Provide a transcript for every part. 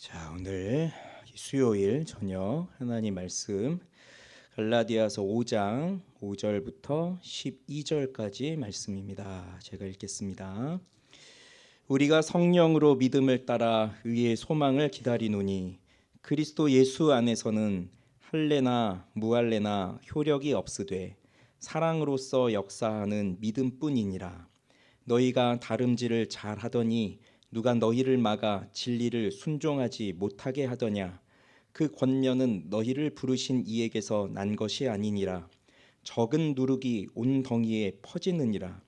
자, 오늘 수요일 저녁 하나님 말씀 갈라디아서 5장 5절부터 12절까지 말씀입니다. 제가 읽겠습니다. 우리가 성령으로 믿음을 따라 의의 소망을 기다리노니 그리스도 예수 안에서는 할례나 무할례나 효력이 없으되 사랑으로서 역사하는 믿음뿐이니라. 너희가 다름질을 잘하더니 누가 너희를 막아 진리를 순종하지 못하게 하더냐. 그 권면은 너희를 부르신 이에게서 난 것이 아니니라. 적은 누룩이 온 덩이에 퍼지느니라.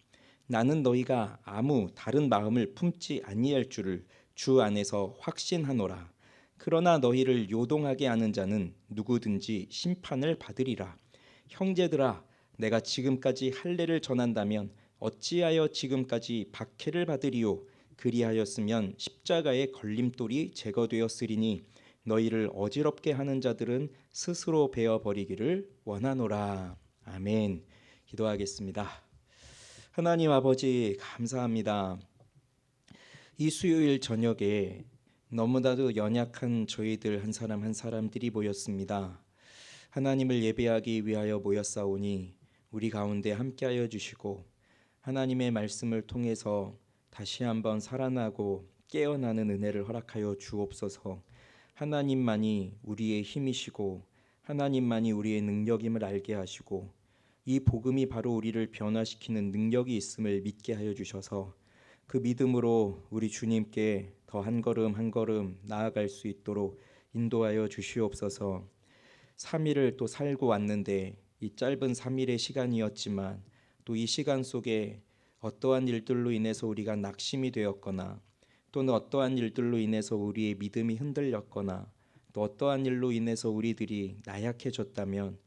나는 너희가 아무 다른 마음을 품지 아니할 줄을 주 안에서 확신하노라. 그러나 너희를 요동하게 하는 자는 누구든지 심판을 받으리라. 형제들아, 내가 지금까지 할례를 전한다면 어찌하여 지금까지 박해를 받으리요. 그리하였으면 십자가의 걸림돌이 제거되었으리니 너희를 어지럽게 하는 자들은 스스로 베어 버리기를 원하노라. 아멘. 기도하겠습니다. 하나님 아버지, 감사합니다. 이 수요일 저녁에 너무나도 연약한 저희들 한 사람 한 사람들이 모였습니다. 하나님을 예배하기 위하여 모였사오니 우리 가운데 함께하여 주시고 하나님의 말씀을 통해서 다시 한번 살아나고 깨어나는 은혜를 허락하여 주옵소서. 하나님만이 우리의 힘이시고 하나님만이 우리의 능력임을 알게 하시고 이 복음이 바로 우리를 변화시키는 능력이 있음을 믿게 하여 주셔서 그 믿음으로 우리 주님께 더 한 걸음 한 걸음 나아갈 수 있도록 인도하여 주시옵소서. 3일을 또 살고 왔는데 이 짧은 3일의 시간이었지만 또 이 시간 속에 어떠한 일들로 인해서 우리가 낙심이 되었거나 또는 어떠한 일들로 인해서 우리의 믿음이 흔들렸거나 또 어떠한 일로 인해서 우리들이 나약해졌다면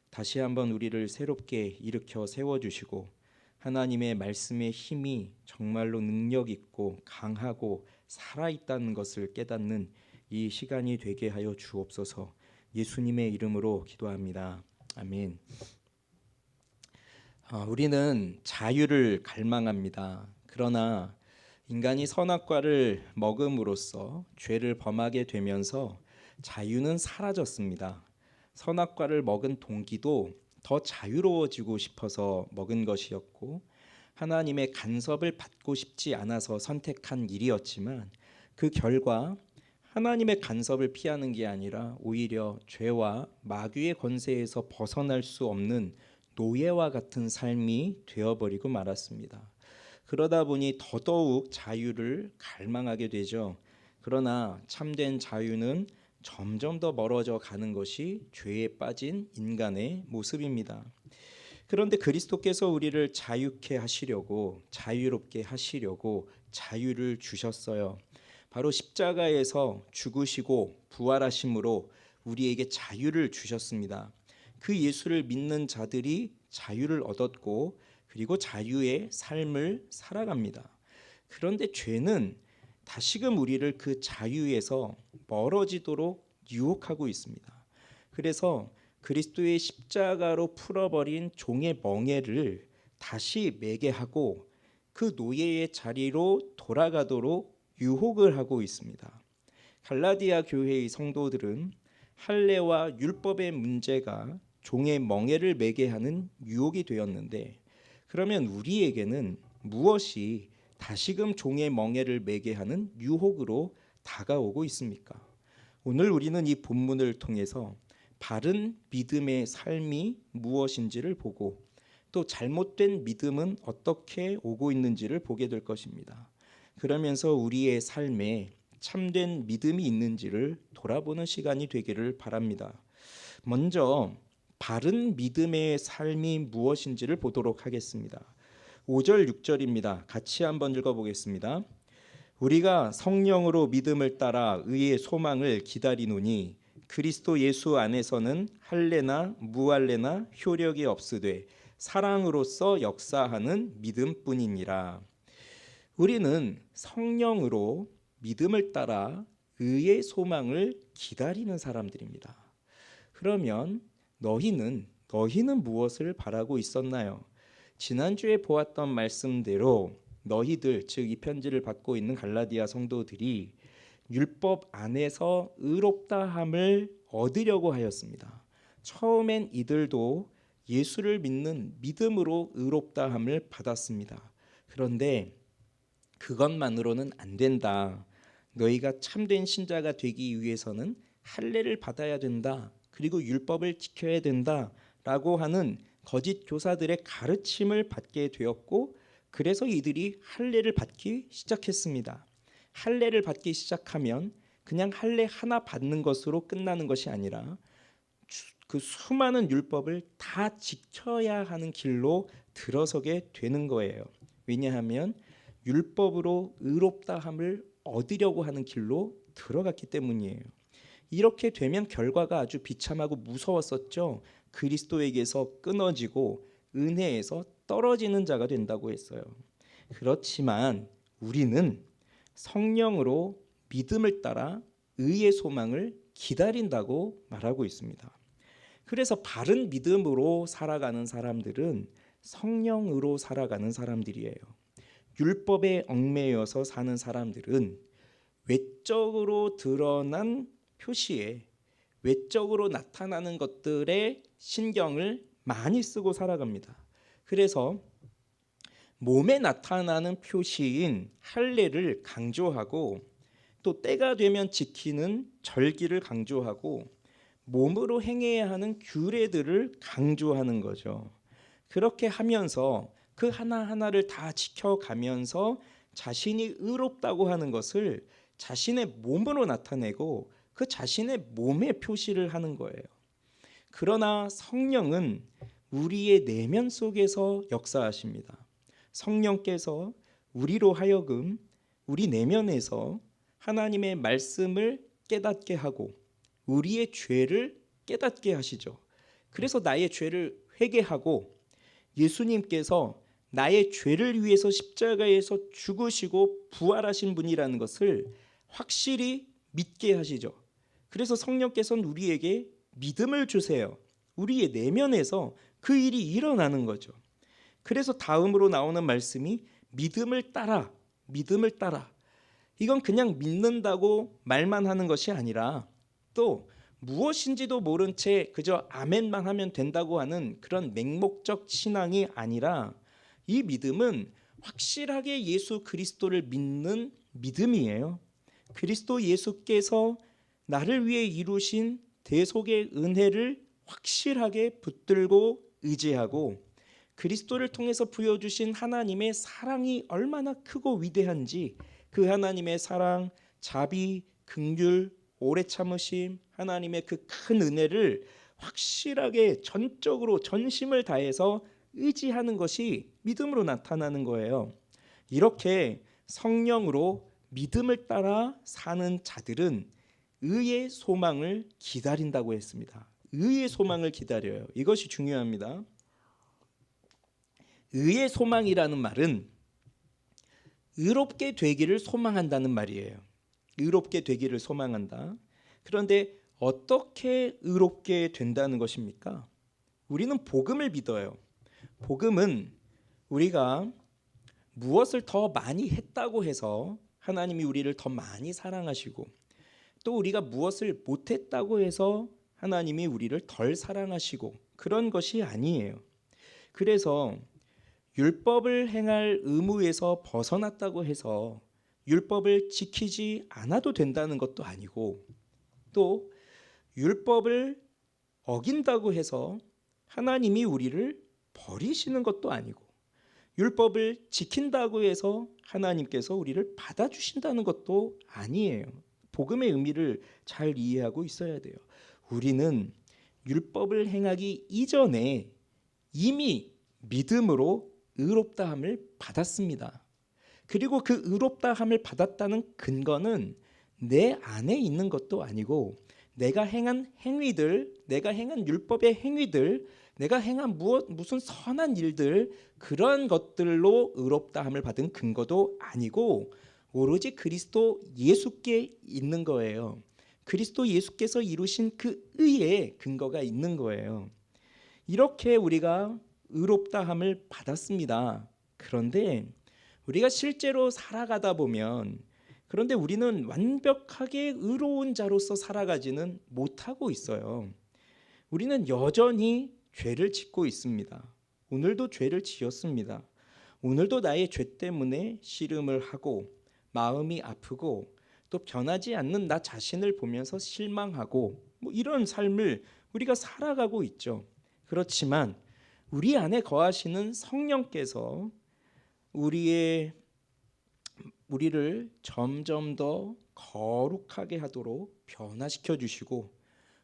다시 한번 우리를 새롭게 일으켜 세워주시고 하나님의 말씀의 힘이 정말로 능력 있고 강하고 살아있다는 것을 깨닫는 이 시간이 되게 하여 주옵소서. 예수님의 이름으로 기도합니다. 아멘. 우리는 자유를 갈망합니다. 그러나 인간이 선악과를 먹음으로써 죄를 범하게 되면서 자유는 사라졌습니다. 선악과를 먹은 동기도 더 자유로워지고 싶어서 먹은 것이었고 하나님의 간섭을 받고 싶지 않아서 선택한 일이었지만 그 결과 하나님의 간섭을 피하는 게 아니라 오히려 죄와 마귀의 권세에서 벗어날 수 없는 노예와 같은 삶이 되어버리고 말았습니다. 그러다 보니 더더욱 자유를 갈망하게 되죠. 그러나 참된 자유는 점점 더 멀어져 가는 것이 죄에 빠진 인간의 모습입니다. 그런데 그리스도께서 우리를 자유케 하시려고 자유롭게 하시려고 자유를 주셨어요. 바로 십자가에서 죽으시고 부활하심으로 우리에게 자유를 주셨습니다. 그 예수를 믿는 자들이 자유를 얻었고 그리고 자유의 삶을 살아갑니다. 그런데 죄는 다시금 우리를 그 자유에서 멀어지도록 유혹하고 있습니다. 그래서 그리스도의 십자가로 풀어버린 종의 멍에를 다시 매게 하고 그 노예의 자리로 돌아가도록 유혹을 하고 있습니다. 갈라디아 교회의 성도들은 할례와 율법의 문제가 종의 멍에를 매게 하는 유혹이 되었는데 그러면 우리에게는 무엇이 다시금 종의 멍에를 매게 하는 유혹으로 다가오고 있습니까? 오늘 우리는 이 본문을 통해서 바른 믿음의 삶이 무엇인지를 보고 또 잘못된 믿음은 어떻게 오고 있는지를 보게 될 것입니다. 그러면서 우리의 삶에 참된 믿음이 있는지를 돌아보는 시간이 되기를 바랍니다. 먼저 바른 믿음의 삶이 무엇인지를 보도록 하겠습니다. 5절 6절입니다. 같이 한번 읽어보겠습니다. 우리가 성령으로 믿음을 따라 의의 소망을 기다리노니 그리스도 예수 안에서는 할례나 무할례나 효력이 없으되 사랑으로서 역사하는 믿음뿐이니라. 우리는 성령으로 믿음을 따라 의의 소망을 기다리는 사람들입니다. 그러면 너희는 무엇을 바라고 있었나요? 지난주에 보았던 말씀대로 너희들, 즉 이 편지를 받고 있는 갈라디아 성도들이 율법 안에서 의롭다함을 얻으려고 하였습니다. 처음엔 이들도 예수를 믿는 믿음으로 의롭다함을 받았습니다. 그런데 그것만으로는 안 된다. 너희가 참된 신자가 되기 위해서는 할례를 받아야 된다. 그리고 율법을 지켜야 된다. 라고 하는 거짓 교사들의 가르침을 받게 되었고, 그래서 이들이 할례를 받기 시작했습니다. 할례를 받기 시작하면 그냥 할례 하나 받는 것으로 끝나는 것이 아니라 그 수많은 율법을 다 지켜야 하는 길로 들어서게 되는 거예요. 왜냐하면 율법으로 의롭다함을 얻으려고 하는 길로 들어갔기 때문이에요. 이렇게 되면 결과가 아주 비참하고 무서웠었죠. 그리스도에게서 끊어지고 은혜에서 떨어지는 자가 된다고 했어요. 그렇지만 우리는 성령으로 믿음을 따라 의의 소망을 기다린다고 말하고 있습니다. 그래서 바른 믿음으로 살아가는 사람들은 성령으로 살아가는 사람들이에요. 율법에 얽매여서 사는 사람들은 외적으로 드러난 표시에, 외적으로 나타나는 것들에 신경을 많이 쓰고 살아갑니다. 그래서 몸에 나타나는 표시인 할례를 강조하고, 또 때가 되면 지키는 절기를 강조하고, 몸으로 행해야 하는 규례들을 강조하는 거죠. 그렇게 하면서 그 하나하나를 다 지켜가면서 자신이 의롭다고 하는 것을 자신의 몸으로 나타내고 그 자신의 몸에 표시를 하는 거예요. 그러나 성령은 우리의 내면 속에서 역사하십니다. 성령께서 우리로 하여금 우리 내면에서 하나님의 말씀을 깨닫게 하고 우리의 죄를 깨닫게 하시죠. 그래서 나의 죄를 회개하고 예수님께서 나의 죄를 위해서 십자가에서 죽으시고 부활하신 분이라는 것을 확실히 믿게 하시죠. 그래서 성령께서는 우리에게 믿음을 주세요. 우리의 내면에서 그 일이 일어나는 거죠. 그래서 다음으로 나오는 말씀이 믿음을 따라, 믿음을 따라. 이건 그냥 믿는다고 말만 하는 것이 아니라 또 무엇인지도 모른 채 그저 아멘만 하면 된다고 하는 그런 맹목적 신앙이 아니라 이 믿음은 확실하게 예수 그리스도를 믿는 믿음이에요. 그리스도 예수께서 나를 위해 이루신 대속의 은혜를 확실하게 붙들고 의지하고 그리스도를 통해서 부여주신 하나님의 사랑이 얼마나 크고 위대한지 그 하나님의 사랑, 자비, 긍휼, 오래 참으심, 하나님의 그 큰 은혜를 확실하게 전적으로 전심을 다해서 의지하는 것이 믿음으로 나타나는 거예요. 이렇게 성령으로 믿음을 따라 사는 자들은 의의 소망을 기다린다고 했습니다. 의의 소망을 기다려요. 이것이 중요합니다. 의의 소망이라는 말은 의롭게 되기를 소망한다는 말이에요. 의롭게 되기를 소망한다. 그런데 어떻게 의롭게 된다는 것입니까? 우리는 복음을 믿어요. 복음은 우리가 무엇을 더 많이 했다고 해서 하나님이 우리를 더 많이 사랑하시고 또 우리가 무엇을 못했다고 해서 하나님이 우리를 덜 사랑하시고 그런 것이 아니에요. 그래서 율법을 행할 의무에서 벗어났다고 해서 율법을 지키지 않아도 된다는 것도 아니고 또 율법을 어긴다고 해서 하나님이 우리를 버리시는 것도 아니고 율법을 지킨다고 해서 하나님께서 우리를 받아주신다는 것도 아니에요. 복음의 의미를 잘 이해하고 있어야 돼요. 우리는 율법을 행하기 이전에 이미 믿음으로 의롭다함을 받았습니다. 그리고 그 의롭다함을 받았다는 근거는 내 안에 있는 것도 아니고 내가 행한 행위들, 내가 행한 율법의 행위들, 내가 행한 무슨 선한 일들 그런 것들로 의롭다함을 받은 근거도 아니고 오로지 그리스도 예수께 있는 거예요. 그리스도 예수께서 이루신 그 의에 근거가 있는 거예요. 이렇게 우리가 의롭다함을 받았습니다. 그런데 우리가 실제로 살아가다 보면 그런데 우리는 완벽하게 의로운 자로서 살아가지는 못하고 있어요. 우리는 여전히 죄를 짓고 있습니다. 오늘도 죄를 지었습니다. 오늘도 나의 죄 때문에 씨름을 하고 마음이 아프고 또 변하지 않는 나 자신을 보면서 실망하고 이런 삶을 우리가 살아가고 있죠. 그렇지만 우리 안에 거하시는 성령께서 우리를 점점 더 거룩하게 하도록 변화시켜 주시고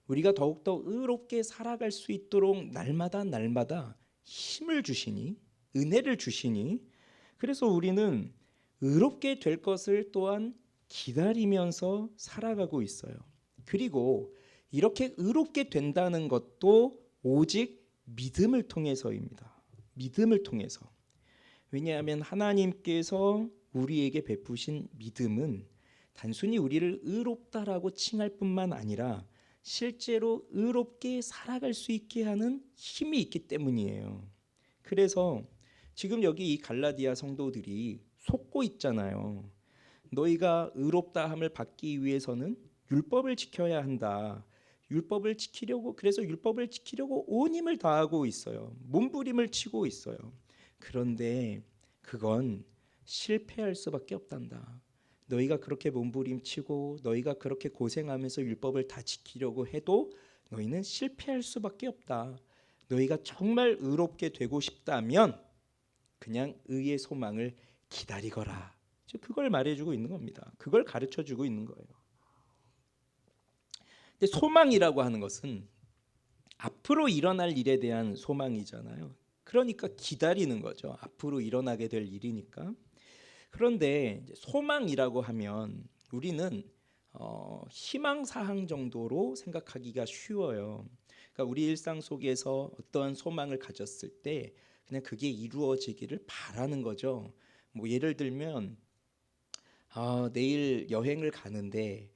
우리가 더욱더 의롭게 살아갈 수 있도록 날마다 힘을 주시니, 은혜를 주시니, 그래서 우리는 의롭게 될 것을 또한 기다리면서 살아가고 있어요. 그리고 이렇게 의롭게 된다는 것도 오직 믿음을 통해서입니다. 믿음을 통해서. 왜냐하면 하나님께서 우리에게 베푸신 믿음은 단순히 우리를 의롭다라고 칭할 뿐만 아니라 실제로 의롭게 살아갈 수 있게 하는 힘이 있기 때문이에요. 그래서 지금 여기 이 갈라디아 성도들이 속고 있잖아요. 너희가 의롭다함을 받기 위해서는 율법을 지켜야 한다. 그래서 율법을 지키려고 온 힘을 다하고 있어요. 몸부림을 치고 있어요. 그런데 그건 실패할 수밖에 없단다. 너희가 그렇게 몸부림치고 너희가 그렇게 고생하면서 율법을 다 지키려고 해도 너희는 실패할 수밖에 없다. 너희가 정말 의롭게 되고 싶다면 그냥 의의 소망을 기다리거라. 그걸 말해주고 있는 겁니다. 그걸 가르쳐주고 있는 거예요. 근데 소망이라고 하는 것은 앞으로 일어날 일에 대한 소망이잖아요. 그러니까 기다리는 거죠. 앞으로 일어나게 될 일이니까. 그런데 소망이라고 하면 우리는 희망사항 정도로 생각하기가 쉬워요. 그러니까 우리 일상 속에서 어떠한 소망을 가졌을 때 그냥 그게 이루어지기를 바라는 거죠. 예를 들면 내일 여행을 가는데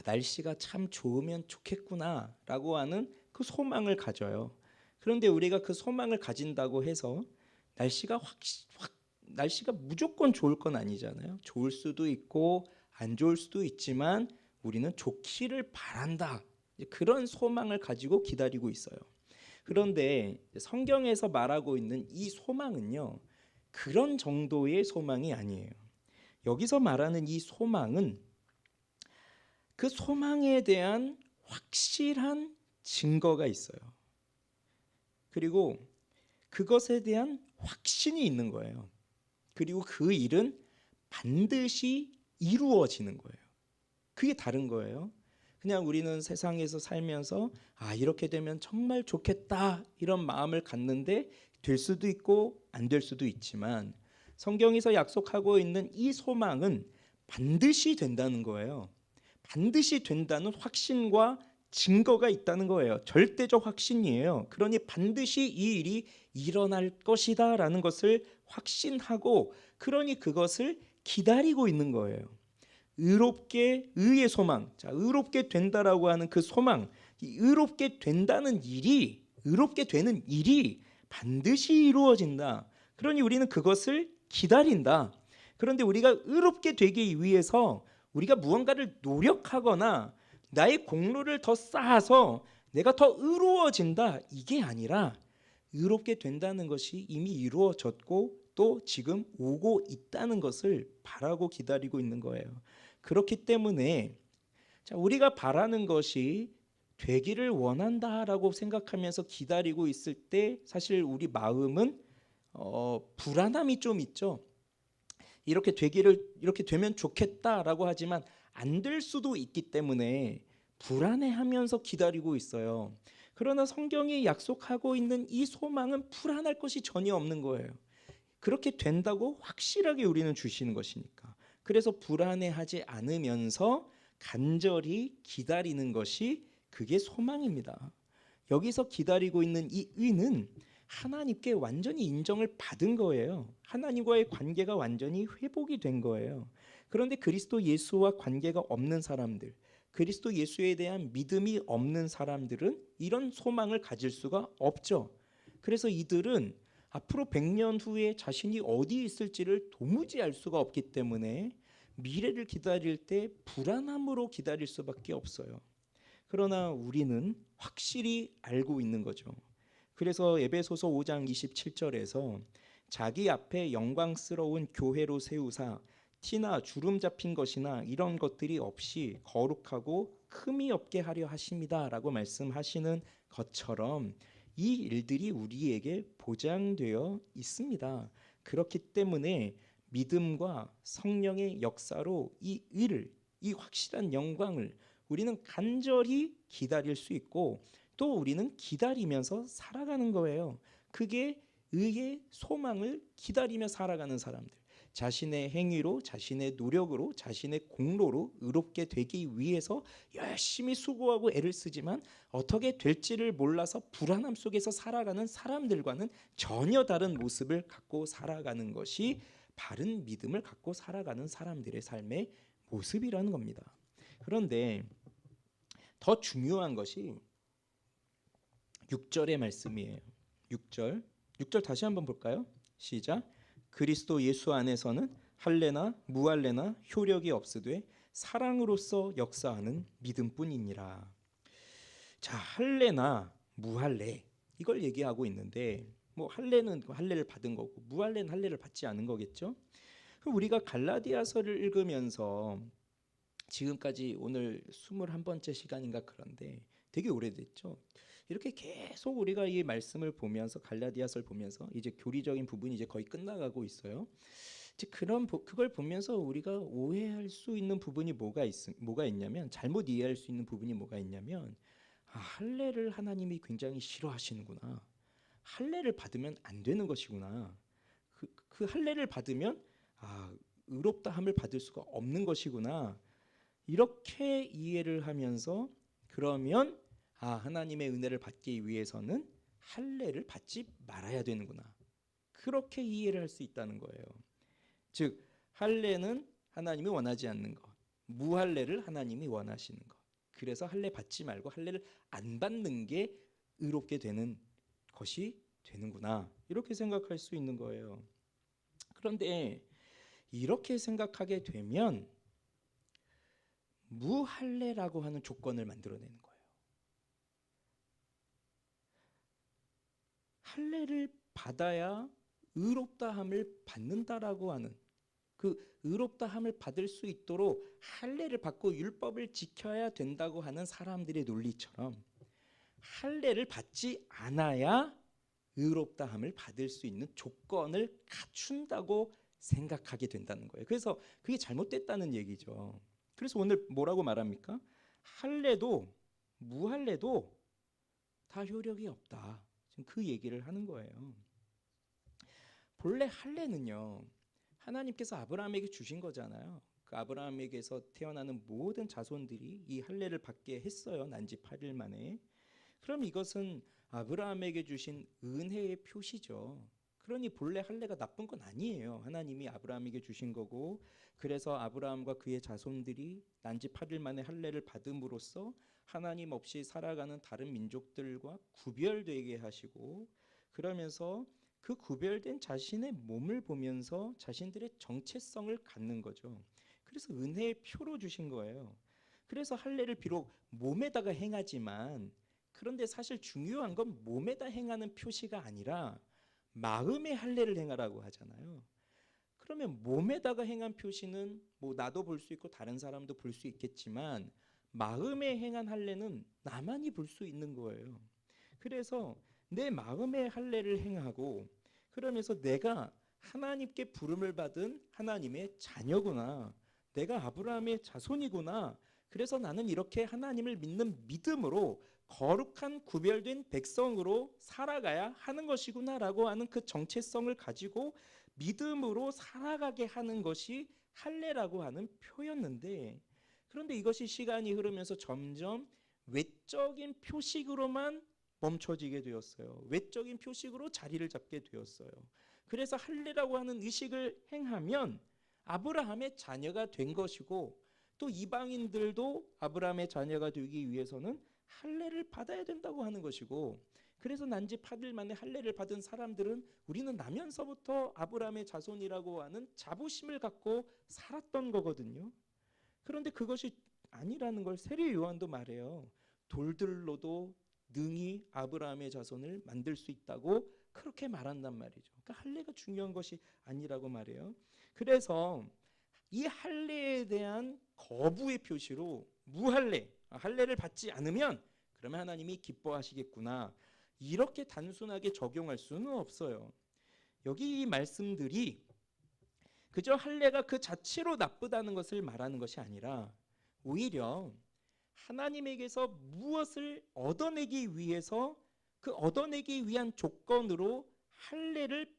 날씨가 참 좋으면 좋겠구나라고 하는 그 소망을 가져요. 그런데 우리가 그 소망을 가진다고 해서 날씨가 무조건 좋을 건 아니잖아요. 좋을 수도 있고 안 좋을 수도 있지만 우리는 좋기를 바란다. 그런 소망을 가지고 기다리고 있어요. 그런데 성경에서 말하고 있는 이 소망은요, 그런 정도의 소망이 아니에요. 여기서 말하는 이 소망은 그 소망에 대한 확실한 증거가 있어요. 그리고 그것에 대한 확신이 있는 거예요. 그리고 그 일은 반드시 이루어지는 거예요. 그게 다른 거예요. 그냥 우리는 세상에서 살면서 이렇게 되면 정말 좋겠다 이런 마음을 갖는데 될 수도 있고 안 될 수도 있지만 성경에서 약속하고 있는 이 소망은 반드시 된다는 거예요. 반드시 된다는 확신과 증거가 있다는 거예요. 절대적 확신이에요. 그러니 반드시 이 일이 일어날 것이다 라는 것을 확신하고 그러니 그것을 기다리고 있는 거예요. 의의 소망. 의롭게 된다라고 하는 그 소망, 이 의롭게 되는 일이 반드시 이루어진다. 그러니 우리는 그것을 기다린다. 그런데 우리가 의롭게 되기 위해서 우리가 무언가를 노력하거나 나의 공로를 더 쌓아서 내가 더 의로워진다. 이게 아니라 의롭게 된다는 것이 이미 이루어졌고 또 지금 오고 있다는 것을 바라고 기다리고 있는 거예요. 그렇기 때문에 우리가 바라는 것이 되기를 원한다라고 생각하면서 기다리고 있을 때 사실 우리 마음은 불안함이 좀 있죠. 이렇게 되면 좋겠다라고 하지만 안 될 수도 있기 때문에 불안해하면서 기다리고 있어요. 그러나 성경이 약속하고 있는 이 소망은 불안할 것이 전혀 없는 거예요. 그렇게 된다고 확실하게 우리는 주시는 것이니까. 그래서 불안해하지 않으면서 간절히 기다리는 것이 그게 소망입니다. 여기서 기다리고 있는 이 의는 하나님께 완전히 인정을 받은 거예요. 하나님과의 관계가 완전히 회복이 된 거예요. 그런데 그리스도 예수와 관계가 없는 사람들, 그리스도 예수에 대한 믿음이 없는 사람들은 이런 소망을 가질 수가 없죠. 그래서 이들은 앞으로 100년 후에 자신이 어디 있을지를 도무지 알 수가 없기 때문에 미래를 기다릴 때 불안함으로 기다릴 수밖에 없어요. 그러나 우리는 확실히 알고 있는 거죠. 그래서 에베소서 5장 27절에서 자기 앞에 영광스러운 교회로 세우사 티나 주름 잡힌 것이나 이런 것들이 없이 거룩하고 흠이 없게 하려 하십니다라고 말씀하시는 것처럼 이 일들이 우리에게 보장되어 있습니다. 그렇기 때문에 믿음과 성령의 역사로 이 의를, 이 확실한 영광을 우리는 간절히 기다릴 수 있고 또 우리는 기다리면서 살아가는 거예요. 그게 의의 소망을 기다리며 살아가는 사람들, 자신의 행위로, 자신의 노력으로, 자신의 공로로 의롭게 되기 위해서 열심히 수고하고 애를 쓰지만 어떻게 될지를 몰라서 불안함 속에서 살아가는 사람들과는 전혀 다른 모습을 갖고 살아가는 것이 바른 믿음을 갖고 살아가는 사람들의 삶의 모습이라는 겁니다. 그런데 더 중요한 것이 6절의 말씀이에요. 6절 다시 한번 볼까요? 시작. 그리스도 예수 안에서는 할례나 무할례나 효력이 없으되 사랑으로서 역사하는 믿음뿐이니라. 자, 할례나 무할례 이걸 얘기하고 있는데 뭐 할례는 할례를 받은 거고 무할례는 할례를 받지 않은 거겠죠. 그럼 우리가 갈라디아서를 읽으면서 지금까지 오늘 21번째 시간인가 그런데 되게 오래됐죠. 이렇게 계속 우리가 이 말씀을 보면서 갈라디아서를 보면서 이제 교리적인 부분이 이제 거의 끝나가고 있어요. 이제 그걸 보면서 우리가 오해할 수 있는 부분이 뭐가 있냐면 잘못 이해할 수 있는 부분이 뭐가 있냐면 할례를 하나님이 굉장히 싫어하시는구나. 할례를 받으면 안 되는 것이구나. 그 할례를 받으면 의롭다함을 받을 수가 없는 것이구나. 이렇게 이해를 하면서 그러면 하나님의 은혜를 받기 위해서는 할례를 받지 말아야 되는구나. 그렇게 이해를 할 수 있다는 거예요. 즉 할례는 하나님이 원하지 않는 것, 무할례를 하나님이 원하시는 것. 그래서 할례 받지 말고 할례를 안 받는 게 의롭게 되는 것이 되는구나. 이렇게 생각할 수 있는 거예요. 그런데 이렇게 생각하게 되면 무할례라고 하는 조건을 만들어내는 거예요. 할례를 받아야 의롭다함을 받는다라고 하는 그 의롭다함을 받을 수 있도록 할례를 받고 율법을 지켜야 된다고 하는 사람들의 논리처럼 할례를 받지 않아야 의롭다함을 받을 수 있는 조건을 갖춘다고 생각하게 된다는 거예요. 그래서 그게 잘못됐다는 얘기죠. 그래서 오늘 뭐라고 말합니까? 할례도 무할례도 다 효력이 없다. 지금 그 얘기를 하는 거예요. 본래 할례는요, 하나님께서 아브라함에게 주신 거잖아요. 그 아브라함에게서 태어나는 모든 자손들이 이 할례를 받게 했어요. 난지 8일 만에. 그럼 이것은 아브라함에게 주신 은혜의 표시죠. 그러니 본래 할례가 나쁜 건 아니에요. 하나님이 아브라함에게 주신 거고, 그래서 아브라함과 그의 자손들이 난지 8일 만에 할례를 받음으로써 하나님 없이 살아가는 다른 민족들과 구별되게 하시고, 그러면서 그 구별된 자신의 몸을 보면서 자신들의 정체성을 갖는 거죠. 그래서 은혜의 표로 주신 거예요. 그래서 할례를 비록 몸에다가 행하지만, 그런데 사실 중요한 건 몸에다 행하는 표시가 아니라 마음의 할례를 행하라고 하잖아요. 그러면 몸에다가 행한 표시는 뭐 나도 볼 수 있고 다른 사람도 볼 수 있겠지만 마음에 행한 할례는 나만이 볼 수 있는 거예요. 그래서 내 마음의 할례를 행하고 그러면서 내가 하나님께 부름을 받은 하나님의 자녀구나. 내가 아브라함의 자손이구나. 그래서 나는 이렇게 하나님을 믿는 믿음으로 거룩한 구별된 백성으로 살아가야 하는 것이구나라고 하는 그 정체성을 가지고 믿음으로 살아가게 하는 것이 할례라고 하는 표였는데, 그런데 이것이 시간이 흐르면서 점점 외적인 표식으로만 멈춰지게 되었어요. 외적인 표식으로 자리를 잡게 되었어요. 그래서 할례라고 하는 의식을 행하면 아브라함의 자녀가 된 것이고, 또 이방인들도 아브라함의 자녀가 되기 위해서는 할례를 받아야 된다고 하는 것이고, 그래서 난지 8일 만에 할례를 받은 사람들은 우리는 나면서부터 아브라함의 자손이라고 하는 자부심을 갖고 살았던 거거든요. 그런데 그것이 아니라는 걸 세례 요한도 말해요. 돌들로도 능히 아브라함의 자손을 만들 수 있다고 그렇게 말한단 말이죠. 그러니까 할례가 중요한 것이 아니라고 말해요. 그래서 이 할례에 대한 거부의 표시로 무할례, 할례를 받지 않으면 그러면 하나님이 기뻐하시겠구나, 이렇게 단순하게 적용할 수는 없어요. 여기 이 말씀들이 그저 할례가 그 자체로 나쁘다는 것을 말하는 것이 아니라 오히려 하나님에게서 무엇을 얻어내기 위해서 그 얻어내기 위한 조건으로 할례를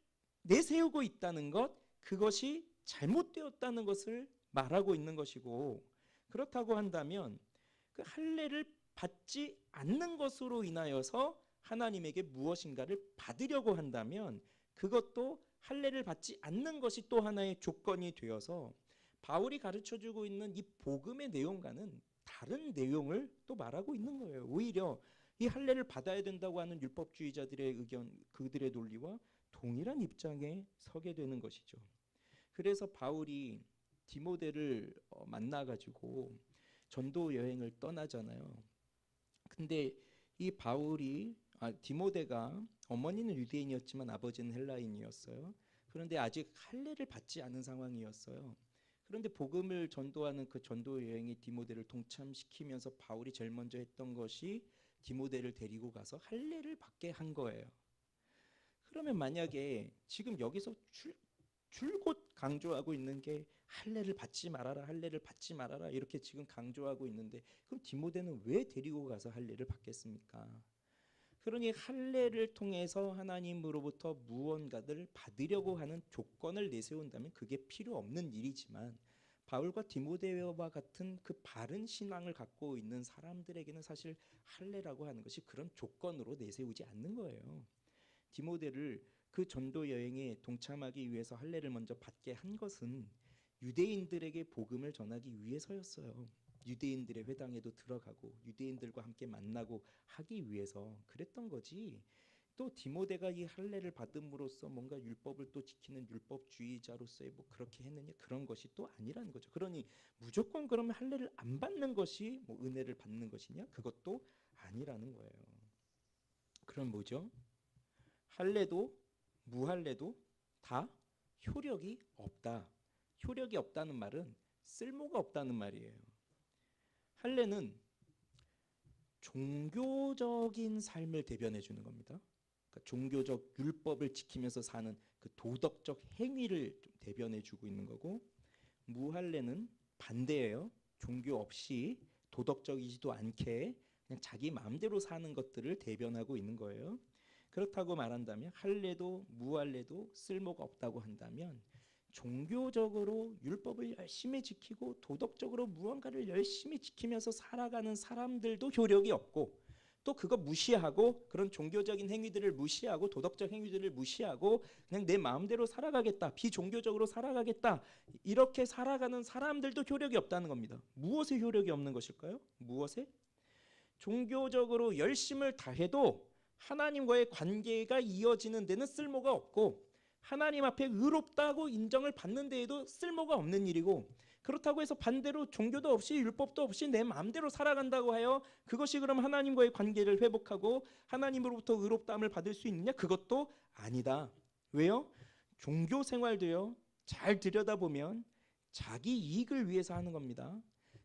내세우고 있다는 것, 그것이 잘못되었다는 것을 말하고 있는 것이고, 그렇다고 한다면 그 할례를 받지 않는 것으로 인하여서 하나님에게 무엇인가를 받으려고 한다면 그것도 할례를 받지 않는 것이 또 하나의 조건이 되어서 바울이 가르쳐주고 있는 이 복음의 내용과는 다른 내용을 또 말하고 있는 거예요. 오히려 이 할례를 받아야 된다고 하는 율법주의자들의 의견, 그들의 논리와 동일한 입장에 서게 되는 것이죠. 그래서 바울이 디모데를 만나가지고 전도 여행을 떠나잖아요. 근데 이 바울이 디모데가 어머니는 유대인이었지만 아버지는 헬라인이었어요. 그런데 아직 할례를 받지 않은 상황이었어요. 그런데 복음을 전도하는 그 전도 여행에 디모데를 동참시키면서 바울이 제일 먼저 했던 것이 디모데를 데리고 가서 할례를 받게 한 거예요. 그러면 만약에 지금 여기서 줄곧 강조하고 있는 게 할례를 받지 말아라, 할례를 받지 말아라, 이렇게 지금 강조하고 있는데 그럼 디모데는 왜 데리고 가서 할례를 받겠습니까? 그러니 할례를 통해서 하나님으로부터 무언가를 받으려고 하는 조건을 내세운다면 그게 필요 없는 일이지만 바울과 디모데와 같은 그 바른 신앙을 갖고 있는 사람들에게는 사실 할례라고 하는 것이 그런 조건으로 내세우지 않는 거예요. 디모데를 그 전도 여행에 동참하기 위해서 할례를 먼저 받게 한 것은 유대인들에게 복음을 전하기 위해서였어요. 유대인들의 회당에도 들어가고 유대인들과 함께 만나고 하기 위해서 그랬던 거지. 또 디모데가 이 할례를 받음으로써 뭔가 율법을 또 지키는 율법주의자로서의 뭐 그렇게 했느냐, 그런 것이 또 아니라는 거죠. 그러니 무조건 그러면 할례를 안 받는 것이 뭐 은혜를 받는 것이냐? 그것도 아니라는 거예요. 그럼 뭐죠? 할례도 무할례도 다 효력이 없다. 효력이 없다는 말은 쓸모가 없다는 말이에요. 할례는 종교적인 삶을 대변해 주는 겁니다. 그러니까 종교적 율법을 지키면서 사는 그 도덕적 행위를 대변해 주고 있는 거고, 무할례는 반대예요. 종교 없이 도덕적이지도 않게 그냥 자기 마음대로 사는 것들을 대변하고 있는 거예요. 그렇다고 말한다면 할례도 무할례도 쓸모가 없다고 한다면 종교적으로 율법을 열심히 지키고 도덕적으로 무언가를 열심히 지키면서 살아가는 사람들도 효력이 없고, 또 그거 무시하고 그런 종교적인 행위들을 무시하고 도덕적 행위들을 무시하고 그냥 내 마음대로 살아가겠다, 비종교적으로 살아가겠다, 이렇게 살아가는 사람들도 효력이 없다는 겁니다. 무엇에 효력이 없는 것일까요? 무엇에? 종교적으로 열심을 다해도 하나님과의 관계가 이어지는 데는 쓸모가 없고 하나님 앞에 의롭다고 인정을 받는 데에도 쓸모가 없는 일이고, 그렇다고 해서 반대로 종교도 없이 율법도 없이 내 마음대로 살아간다고 하여 그것이 그럼 하나님과의 관계를 회복하고 하나님으로부터 의롭다함을 받을 수 있느냐? 그것도 아니다. 왜요? 종교 생활도요, 잘 들여다보면 자기 이익을 위해서 하는 겁니다.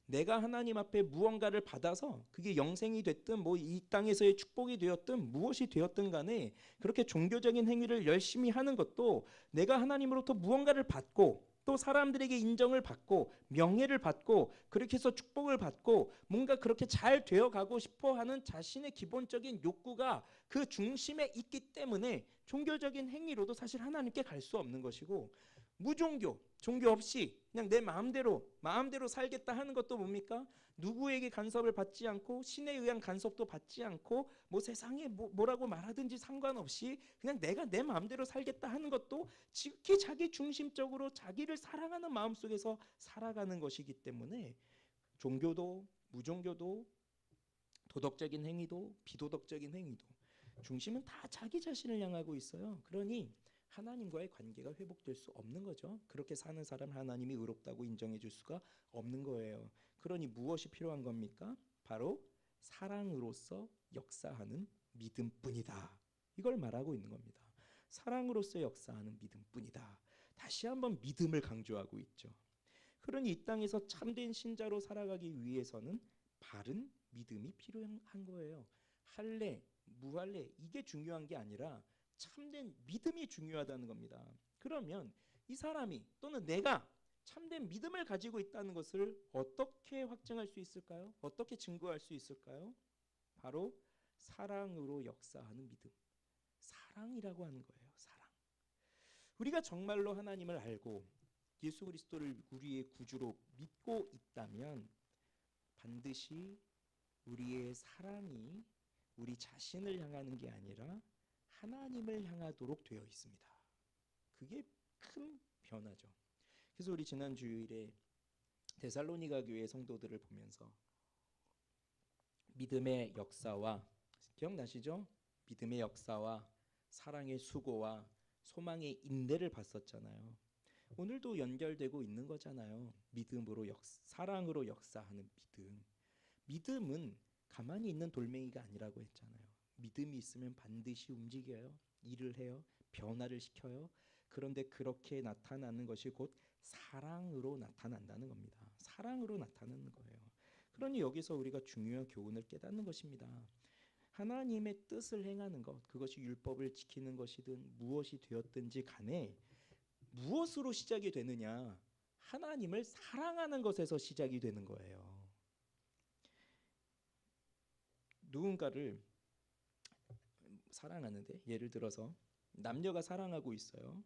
내가 하나님 앞에 무언가를 받아서 그게 영생이 됐든 뭐 이 땅에서의 축복이 되었든 무엇이 되었든 간에 그렇게 종교적인 행위를 열심히 하는 것도 내가 하나님으로부터 무언가를 받고 또 사람들에게 인정을 받고 명예를 받고 그렇게 해서 축복을 받고 뭔가 그렇게 잘 되어가고 싶어하는 자신의 기본적인 욕구가 그 중심에 있기 때문에 종교적인 행위로도 사실 하나님께 갈 수 없는 것이고, 무종교, 종교 없이 그냥 내 마음대로 살겠다 하는 것도 뭡니까? 누구에게 간섭을 받지 않고 신에 의한 간섭도 받지 않고 뭐 세상에 뭐라고 말하든지 상관없이 그냥 내가 내 마음대로 살겠다 하는 것도 지극히 자기 중심적으로 자기를 사랑하는 마음속에서 살아가는 것이기 때문에 종교도 무종교도 도덕적인 행위도 비도덕적인 행위도 중심은 다 자기 자신을 향하고 있어요. 그러니 하나님과의 관계가 회복될 수 없는 거죠. 그렇게 사는 사람 하나님이 의롭다고 인정해 줄 수가 없는 거예요. 그러니 무엇이 필요한 겁니까? 바로 사랑으로서 역사하는 믿음뿐이다. 이걸 말하고 있는 겁니다. 사랑으로서 역사하는 믿음뿐이다. 다시 한번 믿음을 강조하고 있죠. 그러니 이 땅에서 참된 신자로 살아가기 위해서는 바른 믿음이 필요한 거예요. 할례, 무할례 이게 중요한 게 아니라 참된 믿음이 중요하다는 겁니다. 그러면 이 사람이 또는 내가 참된 믿음을 가지고 있다는 것을 어떻게 확증할 수 있을까요? 어떻게 증거할 수 있을까요? 바로 사랑으로 역사하는 믿음. 사랑이라고 하는 거예요. 사랑. 우리가 정말로 하나님을 알고 예수 그리스도를 우리의 구주로 믿고 있다면 반드시 우리의 사랑이 우리 자신을 향하는 게 아니라 하나님을 향하도록 되어 있습니다. 그게 큰 변화죠. 그래서 우리 지난 주일에 데살로니가 교회 성도들을 보면서 믿음의 역사와 기억나시죠? 믿음의 역사와 사랑의 수고와 소망의 인내를 봤었잖아요. 오늘도 연결되고 있는 거잖아요. 믿음으로 사랑으로 역사하는 믿음. 믿음은 가만히 있는 돌멩이가 아니라고 했잖아요. 믿음이 있으면 반드시 움직여요. 일을 해요. 변화를 시켜요. 그런데 그렇게 나타나는 것이 곧 사랑으로 나타난다는 겁니다. 사랑으로 나타나는 거예요. 그러니 여기서 우리가 중요한 교훈을 깨닫는 것입니다. 하나님의 뜻을 행하는 것, 그것이 율법을 지키는 것이든 무엇이 되었든지 간에 무엇으로 시작이 되느냐? 하나님을 사랑하는 것에서 시작이 되는 거예요. 누군가를 사랑하는데 예를 들어서 남녀가 사랑하고 있어요.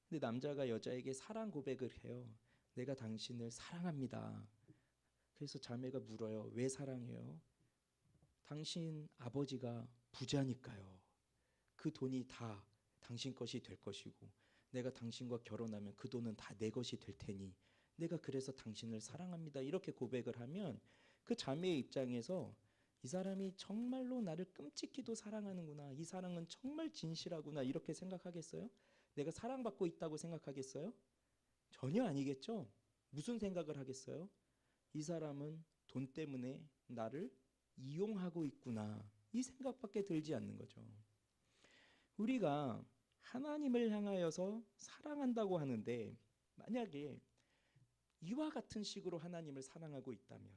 근데 남자가 여자에게 사랑 고백을 해요. 내가 당신을 사랑합니다. 그래서 자매가 물어요. 왜 사랑해요? 당신 아버지가 부자니까요. 그 돈이 다 당신 것이 될 것이고 내가 당신과 결혼하면 그 돈은 다 내 것이 될 테니 내가 그래서 당신을 사랑합니다. 이렇게 고백을 하면 그 자매의 입장에서 이 사람이 정말로 나를 끔찍히도 사랑하는구나. 이 사랑은 정말 진실하구나. 이렇게 생각하겠어요? 내가 사랑받고 있다고 생각하겠어요? 전혀 아니겠죠? 무슨 생각을 하겠어요? 이 사람은 돈 때문에 나를 이용하고 있구나. 이 생각밖에 들지 않는 거죠. 우리가 하나님을 향하여서 사랑한다고 하는데 만약에 이와 같은 식으로 하나님을 사랑하고 있다면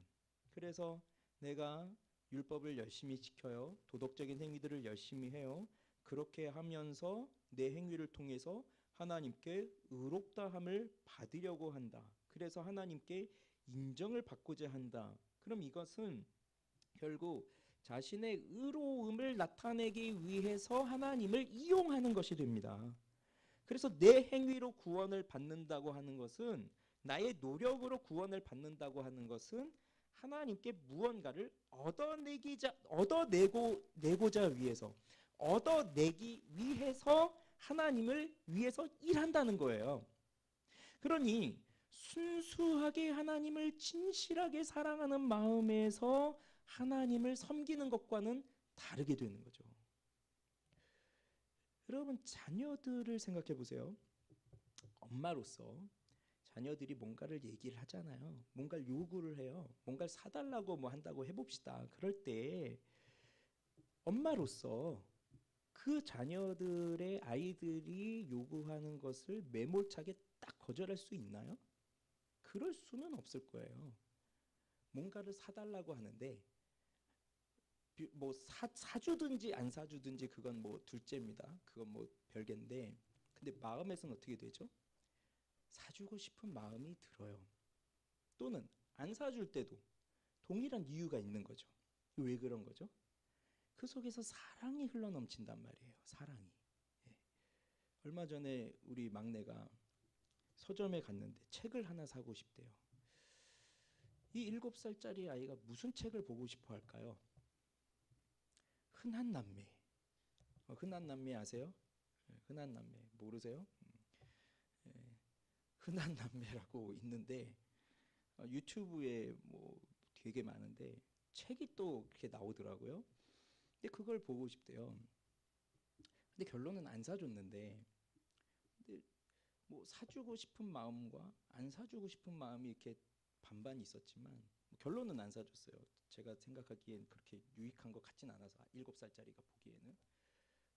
그래서 내가 율법을 열심히 지켜요. 도덕적인 행위들을 열심히 해요. 그렇게 하면서 내 행위를 통해서 하나님께 의롭다함을 받으려고 한다. 그래서 하나님께 인정을 받고자 한다. 그럼 이것은 결국 자신의 의로움을 나타내기 위해서 하나님을 이용하는 것이 됩니다. 그래서 내 행위로 구원을 받는다고 하는 것은 나의 노력으로 구원을 받는다고 하는 것은 하나님께 무언가를 얻어내고자 위해서 얻어내기 위해서 하나님을 위해서 일한다는 거예요. 그러니 순수하게 하나님을 진실하게 사랑하는 마음에서 하나님을 섬기는 것과는 다르게 되는 거죠. 여러분 자녀들을 생각해 보세요. 엄마로서 자녀들이 뭔가를 얘기를 하잖아요. 뭔가를 요구를 해요. 뭔가를 사달라고 뭐 한다고 해봅시다. 그럴 때 엄마로서 그 자녀들의 아이들이 요구하는 것을 매몰차게 딱 거절할 수 있나요? 그럴 수는 없을 거예요. 뭔가를 사달라고 하는데 뭐 사주든지 안 사주든지 그건 뭐 둘째입니다. 그건 뭐 별개인데 근데 마음에서는 어떻게 되죠? 사주고 싶은 마음이 들어요. 또는 안 사줄 때도 동일한 이유가 있는 거죠. 왜 그런 거죠? 그 속에서 사랑이 흘러넘친단 말이에요. 사랑이. 예. 얼마 전에 우리 막내가 서점에 갔는데 책을 하나 사고 싶대요. 이 7살짜리 아이가 무슨 책을 보고 싶어 할까요? 흔한 남매. 흔한 남매 아세요? 흔한 남매 모르세요? 흔한 남매라고 있는데 유튜브에 뭐 되게 많은데 책이 또 그렇게 나오더라고요. 근데 그걸 보고 싶대요. 근데 결론은 안 사줬는데, 근데 뭐 사주고 싶은 마음과 안 사주고 싶은 마음이 이렇게 반반 있었지만 뭐 결론은 안 사줬어요. 제가 생각하기엔 그렇게 유익한 것 같진 않아서 7살짜리가 보기에는.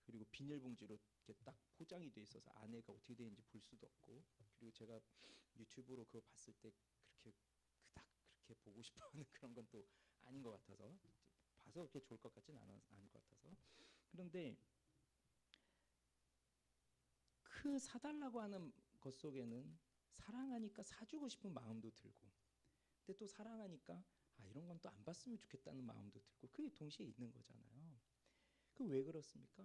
그리고 비닐봉지로 이렇게 딱 포장이 돼 있어서 안에가 어떻게 되는지 볼 수도 없고, 그리고 제가 유튜브로 그거 봤을 때 그렇게 그닥 그렇게 보고 싶어하는 그런 건 또 아닌 것 같아서, 봐서 그렇게 좋을 것 같진 않을 것 같아서. 그런데 그 사달라고 하는 것 속에는 사랑하니까 사주고 싶은 마음도 들고, 근데 또 사랑하니까 이런 건 또 안 받으면 좋겠다는 마음도 들고, 그게 동시에 있는 거잖아요. 그 왜 그렇습니까?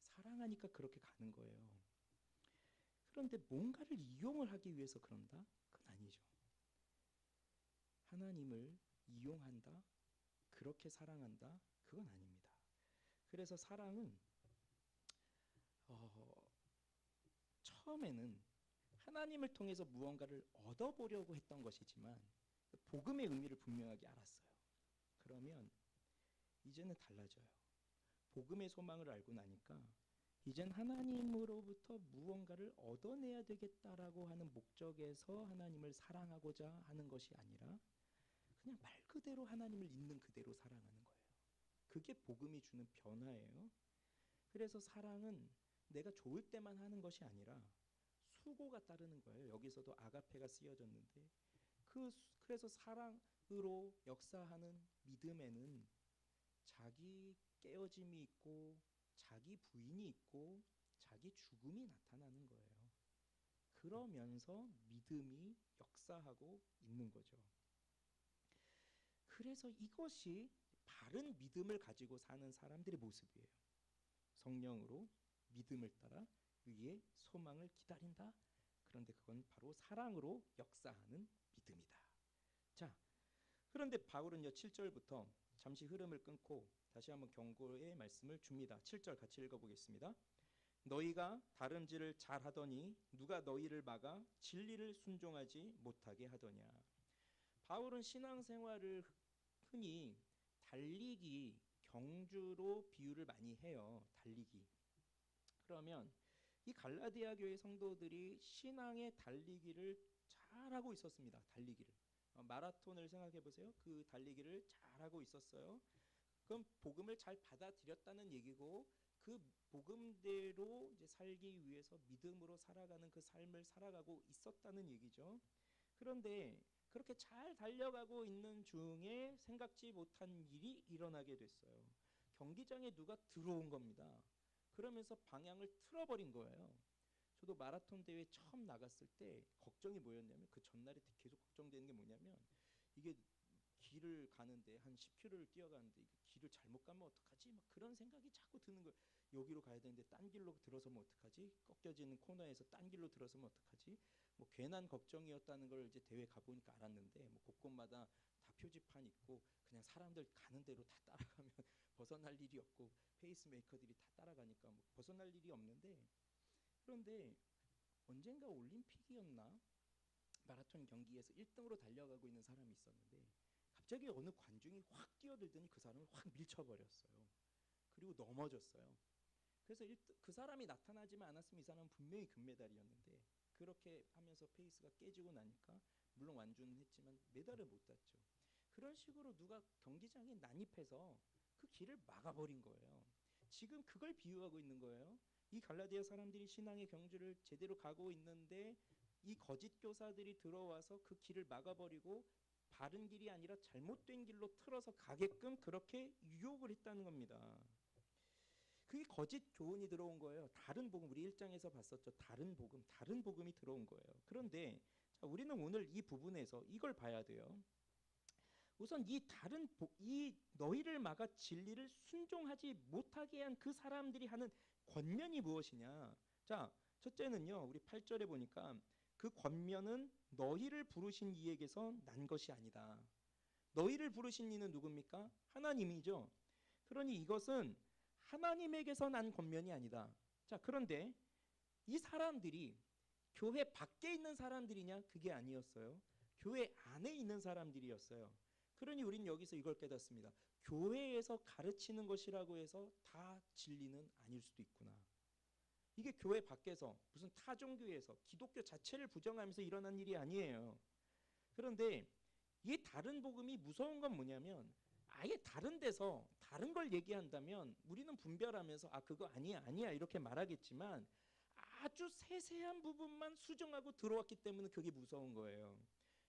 사랑하니까 그렇게 가는 거예요. 그런데 뭔가를 이용을 하기 위해서 그런다? 그건 아니죠. 하나님을 이용한다? 그렇게 사랑한다? 그건 아닙니다. 그래서 사랑은 어, 처음에는 하나님을 통해서 무언가를 얻어보려고 했던 것이지만 복음의 의미를 분명하게 알았어요. 그러면 이제는 달라져요. 복음의 소망을 알고 나니까 이젠 하나님으로부터 무언가를 얻어내야 되겠다라고 하는 목적에서 하나님을 사랑하고자 하는 것이 아니라 그냥 말 그대로 하나님을 있는 그대로 사랑하는 거예요. 그게 복음이 주는 변화예요. 그래서 사랑은 내가 좋을 때만 하는 것이 아니라 수고가 따르는 거예요. 여기서도 아가페가 쓰여졌는데, 그래서 사랑으로 역사하는 믿음에는 자기 깨어짐이 있고 자기 부인이 있고 자기 죽음이 나타나는 거예요. 그러면서 믿음이 역사하고 있는 거죠. 그래서 이것이 바른 믿음을 가지고 사는 사람들의 모습이에요. 성령으로 믿음을 따라 위에 소망을 기다린다. 그런데 그건 바로 사랑으로 역사하는 믿음이다. 자, 그런데 바울은요 7절부터 잠시 흐름을 끊고 다시 한번 경고의 말씀을 줍니다. 7절 같이 읽어보겠습니다. 너희가 다름질을 잘하더니 누가 너희를 막아 진리를 순종하지 못하게 하더냐. 바울은 신앙생활을 흔히 달리기, 경주로 비유를 많이 해요. 달리기. 그러면 이 갈라디아 교회 성도들이 신앙의 달리기를 잘하고 있었습니다. 달리기를. 마라톤을 생각해 보세요. 그 달리기를 잘하고 있었어요. 그럼 복음을 잘 받아들였다는 얘기고, 그 복음대로 이제 살기 위해서 믿음으로 살아가는 그 삶을 살아가고 있었다는 얘기죠. 그런데 그렇게 잘 달려가고 있는 중에 생각지 못한 일이 일어나게 됐어요. 경기장에 누가 들어온 겁니다. 그러면서 방향을 틀어버린 거예요. 저도 마라톤 대회 처음 나갔을 때 걱정이 뭐였냐면, 그 전날에 계속 걱정되는 게 뭐냐면, 이게 길을 가는데 한 10km를 뛰어가는데 이게 길을 잘못 가면 어떡하지? 막 그런 생각이 자꾸 드는 거예요. 여기로 가야 되는데 딴 길로 들어서면 어떡하지? 꺾여지는 코너에서 딴 길로 들어서면 어떡하지? 뭐 괜한 걱정이었다는 걸 이제 대회 가보니까 알았는데, 뭐 곳곳마다 다 표지판 있고 그냥 사람들 가는 대로 다 따라가면 벗어날 일이 없고 페이스메이커들이 다 따라가니까 뭐 벗어날 일이 없는데, 그런데 언젠가 올림픽이었나 마라톤 경기에서 1등으로 달려가고 있는 사람이 있었는데, 갑자기 어느 관중이 확 뛰어들더니 그 사람을 확 밀쳐버렸어요. 그리고 넘어졌어요. 그래서 그 사람이 나타나지만 않았으면 이 사람은 분명히 금메달이었는데, 그렇게 하면서 페이스가 깨지고 나니까 물론 완주는 했지만 메달을 못 땄죠. 그런 식으로 누가 경기장에 난입해서 그 길을 막아버린 거예요. 지금 그걸 비유하고 있는 거예요. 이 갈라디아 사람들이 신앙의 경주를 제대로 가고 있는데 이 거짓 교사들이 들어와서 그 길을 막아버리고 바른 길이 아니라 잘못된 길로 틀어서 가게끔 그렇게 유혹을 했다는 겁니다. 그게 거짓 교훈이 들어온 거예요. 다른 복음, 우리 1장에서 봤었죠. 다른 복음이 들어온 거예요. 그런데 자, 우리는 오늘 이 부분에서 이걸 봐야 돼요. 우선 이 너희를 막아 진리를 순종하지 못하게 한 그 사람들이 하는 권면이 무엇이냐? 자, 첫째는요. 우리 8절에 보니까 그 권면은 너희를 부르신 이에게서 난 것이 아니다. 너희를 부르신 이는 누굽니까? 하나님이죠. 그러니 이것은 하나님에게서 난 권면이 아니다. 자, 그런데 이 사람들이 교회 밖에 있는 사람들이냐? 그게 아니었어요. 교회 안에 있는 사람들이었어요. 그러니 우린 여기서 이걸 깨닫습니다. 교회에서 가르치는 것이라고 해서 다 진리는 아닐 수도 있구나. 이게 교회 밖에서 무슨 타종교에서 기독교 자체를 부정하면서 일어난 일이 아니에요. 그런데 이 다른 복음이 무서운 건 뭐냐면 아예 다른 데서 다른 걸 얘기한다면 우리는 분별하면서 아 그거 아니야 아니야 이렇게 말하겠지만 아주 세세한 부분만 수정하고 들어왔기 때문에 그게 무서운 거예요.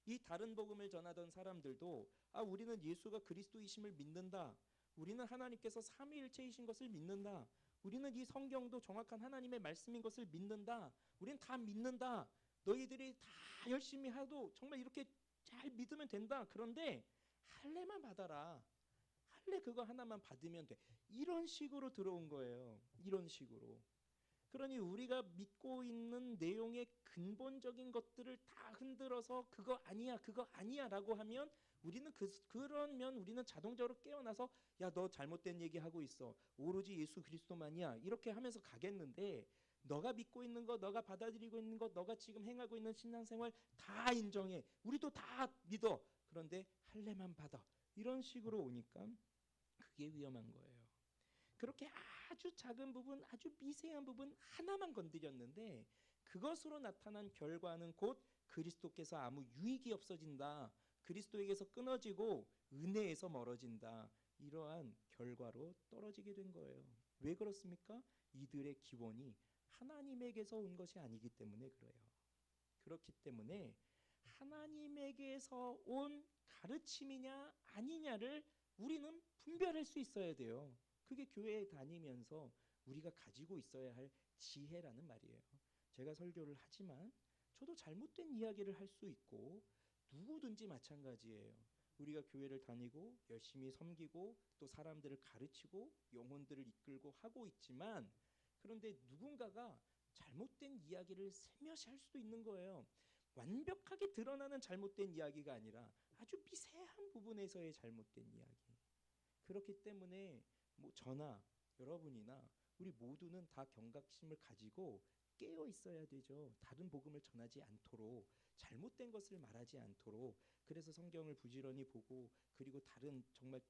이 다른 복음을 전하던 사람들도 아 우리는 예수가 그리스도이심을 믿는다. 우리는 하나님께서 삼위일체이신 것을 믿는다. 우리는 이 성경도 정확한 하나님의 말씀인 것을 믿는다. 우리는 다 믿는다. 너희들이 다 열심히 하도 정말 이렇게 잘 믿으면 된다. 그런데 할례만 받아라. 할례 그거 하나만 받으면 돼. 이런 식으로 들어온 거예요. 이런 식으로. 그러니 우리가 믿고 있는 내용의 근본적인 것들을 다 흔들어서 그거 아니야 그거 아니야 라고 하면 우리는 그러면 우리는 자동적으로 깨어나서 야 너 잘못된 얘기하고 있어 오로지 예수 그리스도만이야 이렇게 하면서 가겠는데 너가 믿고 있는 것 너가 받아들이고 있는 것 너가 지금 행하고 있는 신앙생활 다 인정해 우리도 다 믿어 그런데 할례만 받아 이런 식으로 오니까 그게 위험한 거예요. 그렇게 아주 작은 부분, 아주 미세한 부분 하나만 건드렸는데 그것으로 나타난 결과는 곧 그리스도께서 아무 유익이 없어진다. 그리스도에게서 끊어지고 은혜에서 멀어진다. 이러한 결과로 떨어지게 된 거예요. 왜 그렇습니까? 이들의 기원이 하나님에게서 온 것이 아니기 때문에 그래요. 그렇기 때문에 하나님에게서 온 가르침이냐 아니냐를 우리는 분별할 수 있어야 돼요. 그게 교회에 다니면서 우리가 가지고 있어야 할 지혜라는 말이에요. 제가 설교를 하지만 저도 잘못된 이야기를 할 수 있고 누구든지 마찬가지예요. 우리가 교회를 다니고 열심히 섬기고 또 사람들을 가르치고 영혼들을 이끌고 하고 있지만 그런데 누군가가 잘못된 이야기를 세며시 할 수도 있는 거예요. 완벽하게 드러나는 잘못된 이야기가 아니라 아주 미세한 부분에서의 잘못된 이야기. 그렇기 때문에 뭐 저나 여러분이나 우리 모두는 다 경각심을 가지고 깨어 있어야 되죠. 다른 복음을 전하지 않도록 잘못된 것을 말하지 않도록 그래서 성경을 부지런히 보고 그리고 다른 정말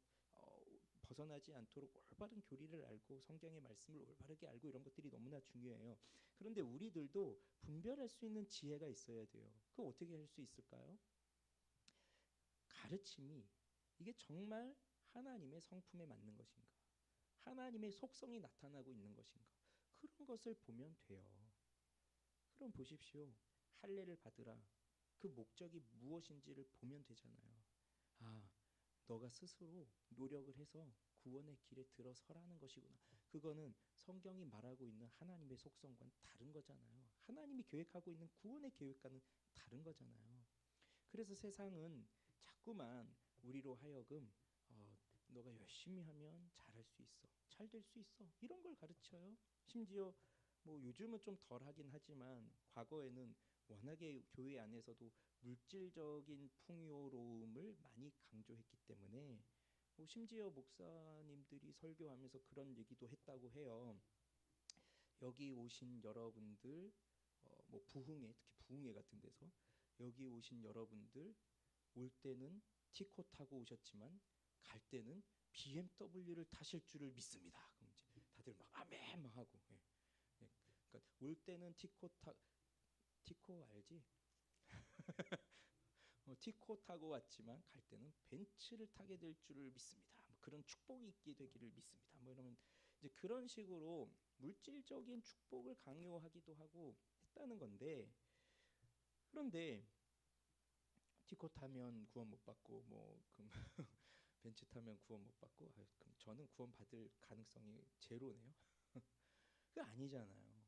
벗어나지 않도록 올바른 교리를 알고 성경의 말씀을 올바르게 알고 이런 것들이 너무나 중요해요. 그런데 우리들도 분별할 수 있는 지혜가 있어야 돼요. 그거 어떻게 할 수 있을까요? 가르침이 이게 정말 하나님의 성품에 맞는 것인가? 하나님의 속성이 나타나고 있는 것인가? 그런 것을 보면 돼요. 그럼 보십시오. 할례를 받으라. 그 목적이 무엇인지를 보면 되잖아요. 아, 너가 스스로 노력을 해서 구원의 길에 들어서라는 것이구나. 그거는 성경이 말하고 있는 하나님의 속성과는 다른 거잖아요. 하나님이 계획하고 있는 구원의 계획과는 다른 거잖아요. 그래서 세상은 자꾸만 우리로 하여금 너가 열심히 하면 잘할 수 있어, 잘 될 수 있어 이런 걸 가르쳐요. 심지어 뭐 요즘은 좀 덜하긴 하지만 과거에는 워낙에 교회 안에서도 물질적인 풍요로움을 많이 강조했기 때문에 뭐 심지어 목사님들이 설교하면서 그런 얘기도 했다고 해요. 여기 오신 여러분들 뭐 부흥회 특히 부흥회 같은 데서 여기 오신 여러분들 올 때는 티코 타고 오셨지만 갈 때는 BMW를 타실 줄을 믿습니다. 그럼 이제 다들 막 아멘 막 하고. 예. 예. 그러니까 올 때는 티코 알지? 티코 타고 왔지만 갈 때는 벤츠를 타게 될 줄을 믿습니다. 뭐 그런 축복이 있게 되기를 믿습니다. 뭐 이러면 이제 그런 식으로 물질적인 축복을 강요하기도 하고 했다는 건데 그런데 티코 타면 구원 못 받고 뭐 그럼 벤츠 타면 구원 못 받고 그럼 저는 구원 받을 가능성이 제로네요. 그 아니잖아요.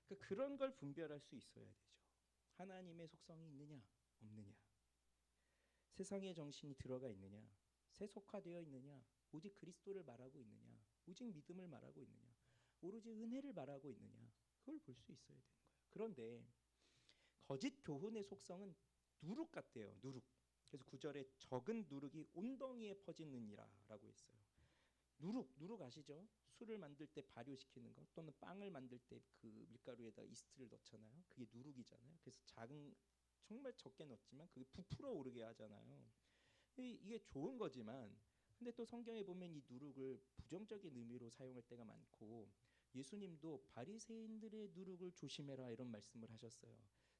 그러니까 그런 걸 분별할 수 있어야 되죠. 하나님의 속성이 있느냐 없느냐 세상의 정신이 들어가 있느냐 세속화되어 있느냐 오직 그리스도를 말하고 있느냐 오직 믿음을 말하고 있느냐 오로지 은혜를 말하고 있느냐 그걸 볼 수 있어야 되는 거예요. 그런데 거짓 교훈의 속성은 누룩 같대요. 누룩. 그래서 9절에 적은 누룩이 온덩이에 퍼지느니라라고 했어요. 누룩 아시죠? 술을 만들 때 발효시키는 거 또는 빵을 만들 때 그 밀가루에다 이스트를 넣잖아요. 그게 누룩이잖아요. 그래서 작은 정말 적게 넣었지만 그게 부풀어 오르게 하잖아요. 이게 좋은 거지만, 근데 또 성경에 보면 이 누룩을 부정적인 의미로 사용할 때가 많고, 예수님도 바리새인들의 누룩을 조심해라 이런 말씀을 하셨어요.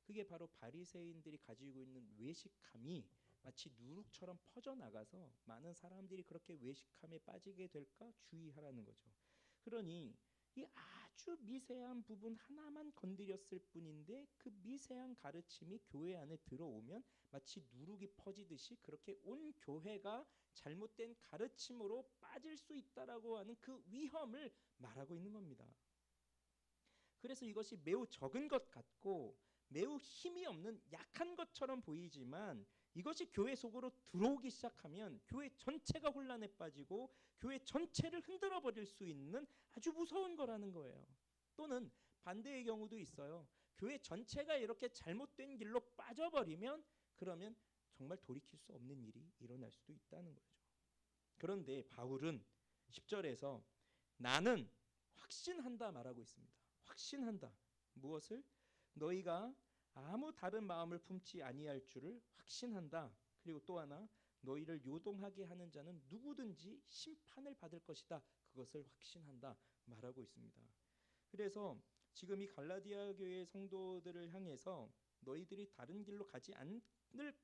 그게 바로 바리새인들이 가지고 있는 외식함이 마치 누룩처럼 퍼져나가서 많은 사람들이 그렇게 외식함에 빠지게 될까 주의하라는 거죠. 그러니 이 아주 미세한 부분 하나만 건드렸을 뿐인데 그 미세한 가르침이 교회 안에 들어오면 마치 누룩이 퍼지듯이 그렇게 온 교회가 잘못된 가르침으로 빠질 수 있다라고 하는 그 위험을 말하고 있는 겁니다. 그래서 이것이 매우 적은 것 같고 매우 힘이 없는 약한 것처럼 보이지만, 이것이 교회 속으로 들어오기 시작하면 교회 전체가 혼란에 빠지고 교회 전체를 흔들어 버릴 수 있는 아주 무서운 거라는 거예요. 또는 반대의 경우도 있어요. 교회 전체가 이렇게 잘못된 길로 빠져버리면 그러면 정말 돌이킬 수 없는 일이 일어날 수도 있다는 거죠. 그런데 바울은 10절에서 나는 확신한다 말하고 있습니다. 확신한다. 무엇을? 너희가 아무 다른 마음을 품지 아니할 줄을 확신한다. 그리고 또 하나, 너희를 요동하게 하는 자는 누구든지 심판을 받을 것이다. 그것을 확신한다 말하고 있습니다. 그래서 지금 이 갈라디아 교회 성도들을 향해서 너희들이 다른 길로 가지 않을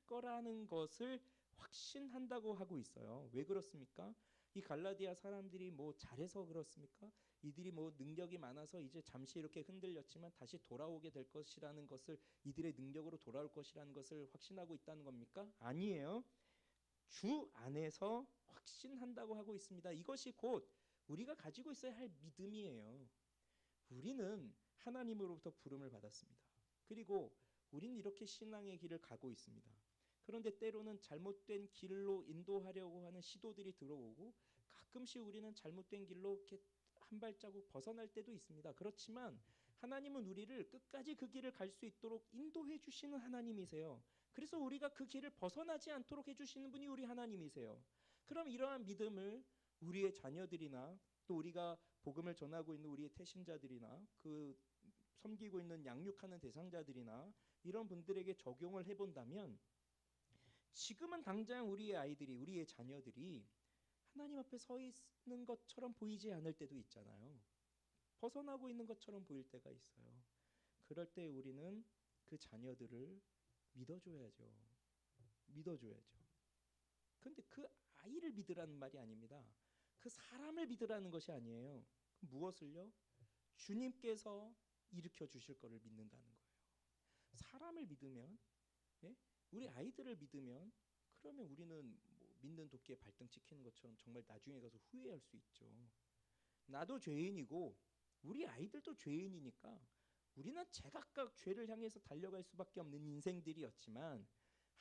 거라는 것을 확신한다고 하고 있어요. 왜 그렇습니까? 이 갈라디아 사람들이 뭐 잘해서 그렇습니까? 이들이 뭐 능력이 많아서 이제 잠시 이렇게 흔들렸지만 다시 돌아오게 될 것이라는 것을, 이들의 능력으로 돌아올 것이라는 것을 확신하고 있다는 겁니까? 아니에요. 주 안에서 확신한다고 하고 있습니다. 이것이 곧 우리가 가지고 있어야 할 믿음이에요. 우리는 하나님으로부터 부름을 받았습니다. 그리고 우리는 이렇게 신앙의 길을 가고 있습니다. 그런데 때로는 잘못된 길로 인도하려고 하는 시도들이 들어오고, 가끔씩 우리는 잘못된 길로 이렇게 한 발자국 벗어날 때도 있습니다. 그렇지만 하나님은 우리를 끝까지 그 길을 갈 수 있도록 인도해 주시는 하나님이세요. 그래서 우리가 그 길을 벗어나지 않도록 해주시는 분이 우리 하나님이세요. 그럼 이러한 믿음을 우리의 자녀들이나 또 우리가 복음을 전하고 있는 우리의 태신자들이나 그 섬기고 있는 양육하는 대상자들이나 이런 분들에게 적용을 해본다면, 지금은 당장 우리의 아이들이, 우리의 자녀들이 하나님 앞에 서 있는 것처럼 보이지 않을 때도 있잖아요. 벗어나고 있는 것처럼 보일 때가 있어요. 그럴 때 우리는 그 자녀들을 믿어줘야죠. 믿어줘야죠. 그런데 그 아이를 믿으라는 말이 아닙니다. 그 사람을 믿으라는 것이 아니에요. 무엇을요? 주님께서 일으켜 주실 것을 믿는다는 거예요. 사람을 믿으면, 우리 아이들을 믿으면, 그러면 우리는 뭐 믿는 도끼에 발등 찍히는 것처럼 정말 나중에 가서 후회할 수 있죠. 나도 죄인이고 우리 아이들도 죄인이니까 우리는 제각각 죄를 향해서 달려갈 수밖에 없는 인생들이었지만,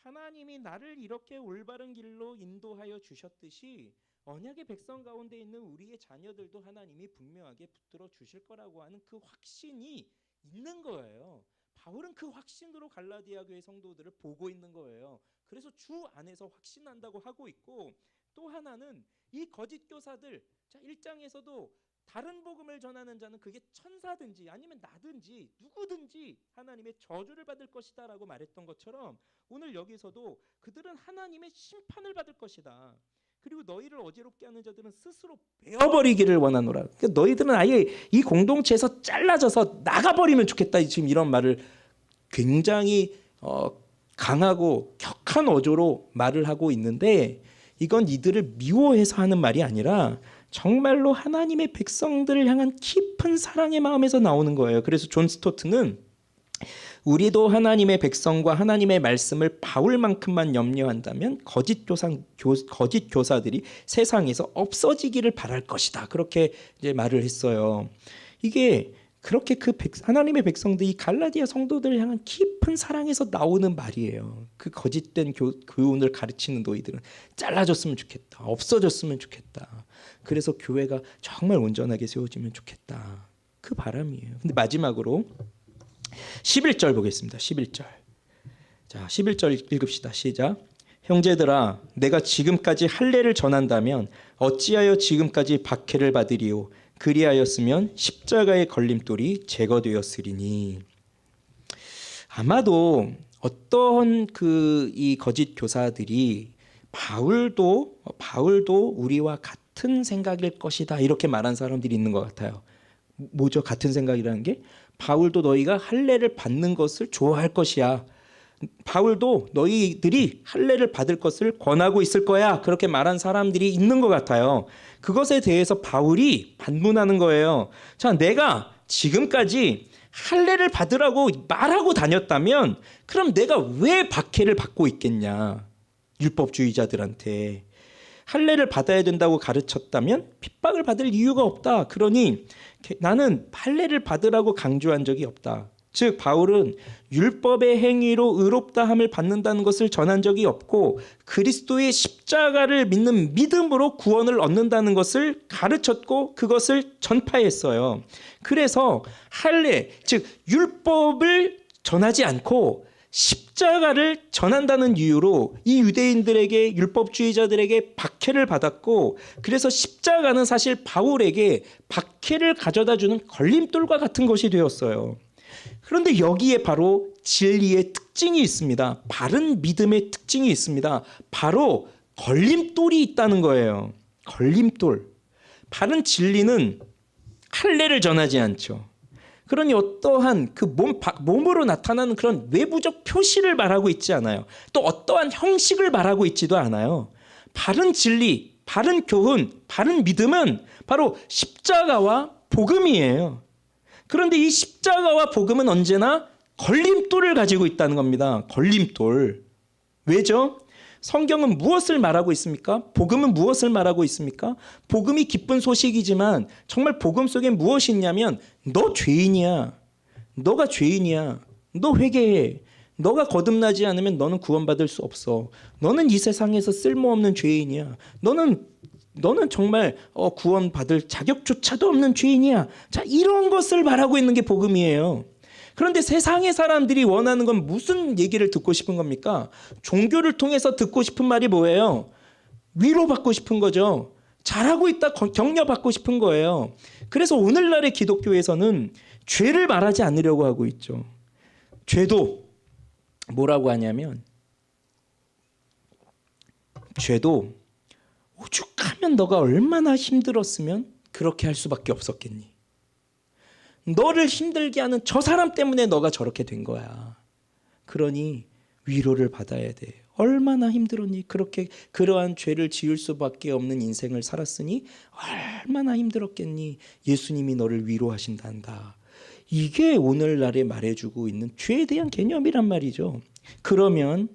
하나님이 나를 이렇게 올바른 길로 인도하여 주셨듯이 언약의 백성 가운데 있는 우리의 자녀들도 하나님이 분명하게 붙들어 주실 거라고 하는 그 확신이 있는 거예요. 바울은 그 확신으로 갈라디아 교회 성도들을 보고 있는 거예요. 그래서 주 안에서 확신한다고 하고 있고, 또 하나는 이 거짓 교사들, 자 1장에서도 다른 복음을 전하는 자는 그게 천사든지 아니면 나든지 누구든지 하나님의 저주를 받을 것이다 라고 말했던 것처럼, 오늘 여기서도 그들은 하나님의 심판을 받을 것이다. 그리고 너희를 어지럽게 하는 자들은 스스로 베어버리기를 원하노라. 그러니까 너희들은 아예 이 공동체에서 잘라져서 나가버리면 좋겠다. 지금 이런 말을 굉장히 강하고 격한 어조로 말을 하고 있는데, 이건 이들을 미워해서 하는 말이 아니라 정말로 하나님의 백성들을 향한 깊은 사랑의 마음에서 나오는 거예요. 그래서 존 스토트는 우리도 하나님의 백성과 하나님의 말씀을 바울만큼만 염려한다면 거짓 교사들이 세상에서 없어지기를 바랄 것이다. 그렇게 이제 말을 했어요. 이게 그렇게 하나님의 백성들이 갈라디아 성도들을 향한 깊은 사랑에서 나오는 말이에요. 그 거짓된 교훈을 가르치는 너희들은 잘라졌으면 좋겠다. 없어졌으면 좋겠다. 그래서 교회가 정말 온전하게 세워지면 좋겠다. 그 바람이에요. 근데 마지막으로 11절 보겠습니다. 11절. 자, 11절 읽읍시다. 시작. 형제들아, 내가 지금까지 할례를 전한다면 어찌하여 지금까지 박해를 받으리요? 그리하였으면 십자가의 걸림돌이 제거되었으리니. 아마도 어떤 이 거짓 교사들이 바울도 우리와 같은 생각일 것이다 이렇게 말한 사람들이 있는 것 같아요. 뭐죠? 같은 생각이라는 게 바울도 너희가 할례를 받는 것을 좋아할 것이야. 바울도 너희들이 할례를 받을 것을 권하고 있을 거야. 그렇게 말한 사람들이 있는 것 같아요. 그것에 대해서 바울이 반문하는 거예요. 자, 내가 지금까지 할례를 받으라고 말하고 다녔다면 그럼 내가 왜 박해를 받고 있겠냐? 율법주의자들한테 할례를 받아야 된다고 가르쳤다면 핍박을 받을 이유가 없다. 그러니 나는 할례를 받으라고 강조한 적이 없다. 즉 바울은 율법의 행위로 의롭다함을 받는다는 것을 전한 적이 없고 그리스도의 십자가를 믿는 믿음으로 구원을 얻는다는 것을 가르쳤고 그것을 전파했어요. 그래서 할례, 즉 율법을 전하지 않고 십자가를 전한다는 이유로 이 유대인들에게 율법주의자들에게 박해를 받았고 그래서 십자가는 사실 바울에게 박해를 가져다주는 걸림돌과 같은 것이 되었어요. 그런데 여기에 바로 진리의 특징이 있습니다. 바른 믿음의 특징이 있습니다. 바로 걸림돌이 있다는 거예요. 걸림돌. 바른 진리는 할례를 전하지 않죠. 그러니 어떠한 그 몸으로 나타나는 그런 외부적 표시를 말하고 있지 않아요. 또 어떠한 형식을 말하고 있지도 않아요. 바른 진리, 바른 교훈, 바른 믿음은 바로 십자가와 복음이에요. 그런데 이 십자가와 복음은 언제나 걸림돌을 가지고 있다는 겁니다. 걸림돌. 왜죠? 성경은 무엇을 말하고 있습니까? 복음은 무엇을 말하고 있습니까? 복음이 기쁜 소식이지만 정말 복음 속에 무엇이 있냐면 너 죄인이야. 너가 죄인이야. 너 회개해. 너가 거듭나지 않으면 너는 구원받을 수 없어. 너는 이 세상에서 쓸모없는 죄인이야. 너는 정말 구원받을 자격조차도 없는 죄인이야. 자, 이런 것을 말하고 있는 게 복음이에요. 그런데 세상의 사람들이 원하는 건 무슨 얘기를 듣고 싶은 겁니까? 종교를 통해서 듣고 싶은 말이 뭐예요? 위로받고 싶은 거죠. 잘하고 있다 격려받고 싶은 거예요. 그래서 오늘날의 기독교에서는 죄를 말하지 않으려고 하고 있죠. 죄도 뭐라고 하냐면 죄도 오죽하면 너가 얼마나 힘들었으면 그렇게 할 수밖에 없었겠니? 너를 힘들게 하는 저 사람 때문에 너가 저렇게 된 거야. 그러니 위로를 받아야 돼. 얼마나 힘들었니? 그러한 죄를 지을 수밖에 없는 인생을 살았으니 얼마나 힘들었겠니? 예수님이 너를 위로하신단다. 이게 오늘날에 말해주고 있는 죄에 대한 개념이란 말이죠. 그러면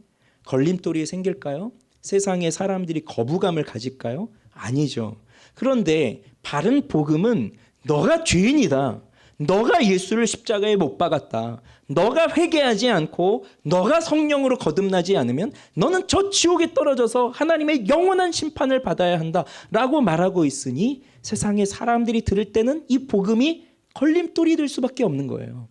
걸림돌이 생길까요? 세상에 사람들이 거부감을 가질까요? 아니죠. 그런데 바른 복음은 너가 죄인이다. 너가 예수를 십자가에 못 박았다. 너가 회개하지 않고 너가 성령으로 거듭나지 않으면 너는 저 지옥에 떨어져서 하나님의 영원한 심판을 받아야 한다라고 말하고 있으니 세상의 사람들이 들을 때는 이 복음이 걸림돌이 될 수밖에 없는 거예요.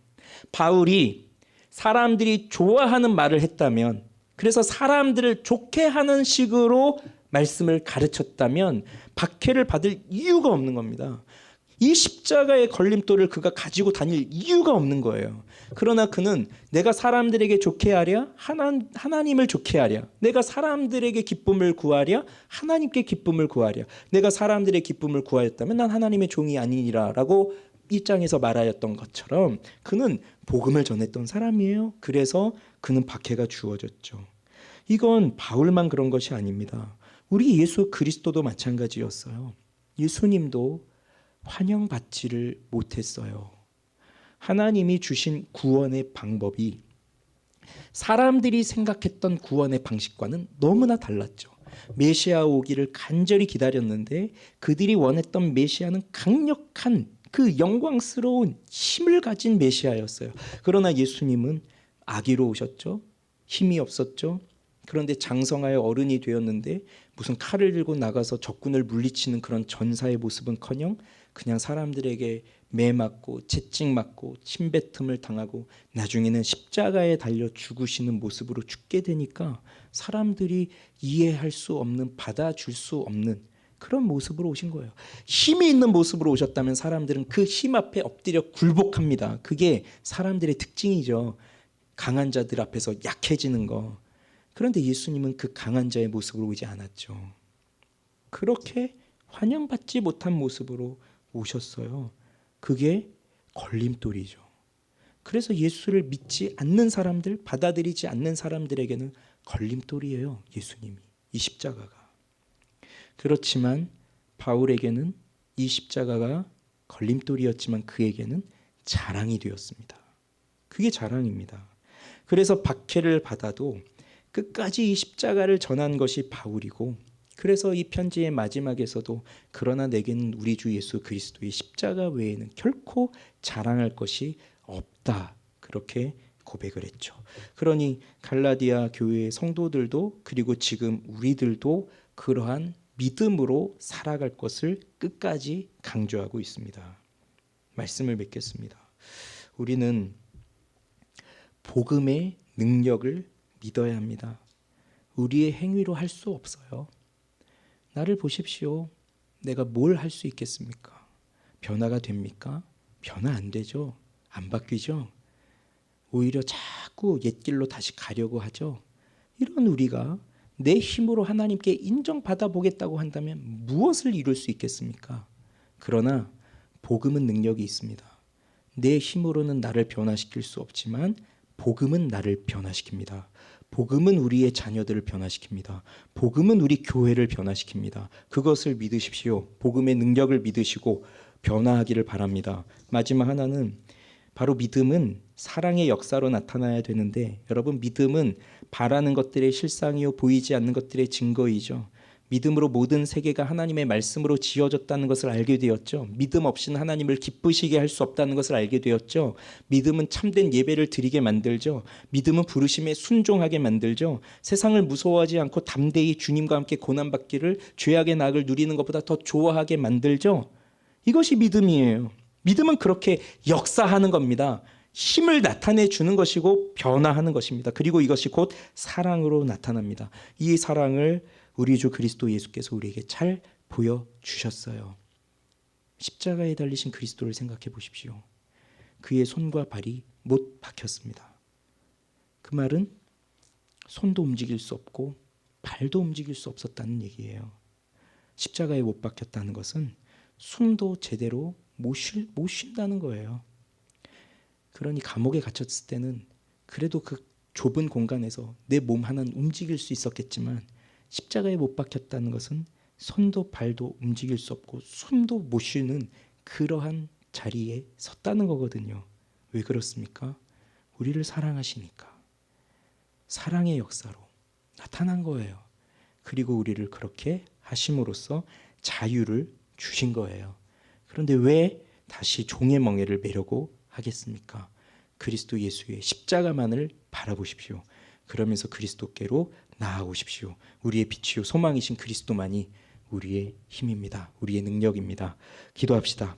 바울이 사람들이 좋아하는 말을 했다면, 그래서 사람들을 좋게 하는 식으로 말씀을 가르쳤다면 박해를 받을 이유가 없는 겁니다. 이 십자가의 걸림돌을 그가 가지고 다닐 이유가 없는 거예요. 그러나 그는 내가 사람들에게 좋게 하랴 하나님을 좋게 하랴, 내가 사람들에게 기쁨을 구하랴 하나님께 기쁨을 구하랴, 내가 사람들의 기쁨을 구하였다면 난 하나님의 종이 아니니라 라고 1장에서 말하였던 것처럼 그는 복음을 전했던 사람이에요. 그래서 그는 박해가 주어졌죠. 이건 바울만 그런 것이 아닙니다. 우리 예수 그리스도도 마찬가지였어요. 예수님도 환영받지를 못했어요. 하나님이 주신 구원의 방법이 사람들이 생각했던 구원의 방식과는 너무나 달랐죠. 메시아 오기를 간절히 기다렸는데 그들이 원했던 메시아는 강력한 그 영광스러운 힘을 가진 메시아였어요. 그러나 예수님은 아기로 오셨죠. 힘이 없었죠. 그런데 장성하여 어른이 되었는데 무슨 칼을 들고 나가서 적군을 물리치는 그런 전사의 모습은커녕 그냥 사람들에게 매맞고 채찍맞고 침뱉음을 당하고 나중에는 십자가에 달려 죽으시는 모습으로 죽게 되니까 사람들이 이해할 수 없는, 받아줄 수 없는 그런 모습으로 오신 거예요. 힘이 있는 모습으로 오셨다면 사람들은 그 힘 앞에 엎드려 굴복합니다. 그게 사람들의 특징이죠. 강한 자들 앞에서 약해지는 거. 그런데 예수님은 그 강한 자의 모습으로 오지 않았죠. 그렇게 환영받지 못한 모습으로 오셨어요. 그게 걸림돌이죠. 그래서 예수를 믿지 않는 사람들, 받아들이지 않는 사람들에게는 걸림돌이에요. 예수님이, 이 십자가가. 그렇지만 바울에게는 이 십자가가 걸림돌이었지만 그에게는 자랑이 되었습니다. 그게 자랑입니다. 그래서 박해를 받아도 끝까지 이 십자가를 전한 것이 바울이고, 그래서 이 편지의 마지막에서도 그러나 내게는 우리 주 예수 그리스도의 십자가 외에는 결코 자랑할 것이 없다, 그렇게 고백을 했죠. 그러니 갈라디아 교회의 성도들도, 그리고 지금 우리들도 그러한 믿음으로 살아갈 것을 끝까지 강조하고 있습니다. 말씀을 맺겠습니다. 우리는 복음의 능력을 믿어야 합니다. 우리의 행위로 할 수 없어요. 나를 보십시오. 내가 뭘 할 수 있겠습니까? 변화가 됩니까? 변화 안 되죠. 안 바뀌죠. 오히려 자꾸 옛길로 다시 가려고 하죠. 이런 우리가 내 힘으로 하나님께 인정받아 보겠다고 한다면 무엇을 이룰 수 있겠습니까? 그러나 복음은 능력이 있습니다. 내 힘으로는 나를 변화시킬 수 없지만 복음은 나를 변화시킵니다. 복음은 우리의 자녀들을 변화시킵니다. 복음은 우리 교회를 변화시킵니다. 그것을 믿으십시오. 복음의 능력을 믿으시고 변화하기를 바랍니다. 마지막 하나는 바로 믿음은 사랑의 역사로 나타나야 되는데, 여러분, 믿음은 바라는 것들의 실상이요 보이지 않는 것들의 증거이죠. 믿음으로 모든 세계가 하나님의 말씀으로 지어졌다는 것을 알게 되었죠. 믿음 없이는 하나님을 기쁘시게 할 수 없다는 것을 알게 되었죠. 믿음은 참된 예배를 드리게 만들죠. 믿음은 부르심에 순종하게 만들죠. 세상을 무서워하지 않고 담대히 주님과 함께 고난받기를, 죄악의 낙을 누리는 것보다 더 좋아하게 만들죠. 이것이 믿음이에요. 믿음은 그렇게 역사하는 겁니다. 힘을 나타내 주는 것이고 변화하는 것입니다. 그리고 이것이 곧 사랑으로 나타납니다. 이 사랑을 우리 주 그리스도 예수께서 우리에게 잘 보여주셨어요. 십자가에 달리신 그리스도를 생각해 보십시오. 그의 손과 발이 못 박혔습니다. 그 말은 손도 움직일 수 없고 발도 움직일 수 없었다는 얘기예요. 십자가에 못 박혔다는 것은 숨도 제대로 못 쉰다는 거예요. 그러니 감옥에 갇혔을 때는 그래도 그 좁은 공간에서 내 몸 하나는 움직일 수 있었겠지만, 십자가에 못 박혔다는 것은 손도 발도 움직일 수 없고 숨도 못 쉬는 그러한 자리에 섰다는 거거든요. 왜 그렇습니까? 우리를 사랑하시니까. 사랑의 역사로 나타난 거예요. 그리고 우리를 그렇게 하심으로써 자유를 주신 거예요. 그런데 왜 다시 종의 멍에를 매려고 하겠습니까? 그리스도 예수의 십자가만을 바라보십시오. 그러면서 그리스도께로 나아오십시오. 우리의 빛이요 소망이신 그리스도만이 우리의 힘입니다. 우리의 능력입니다. 기도합시다.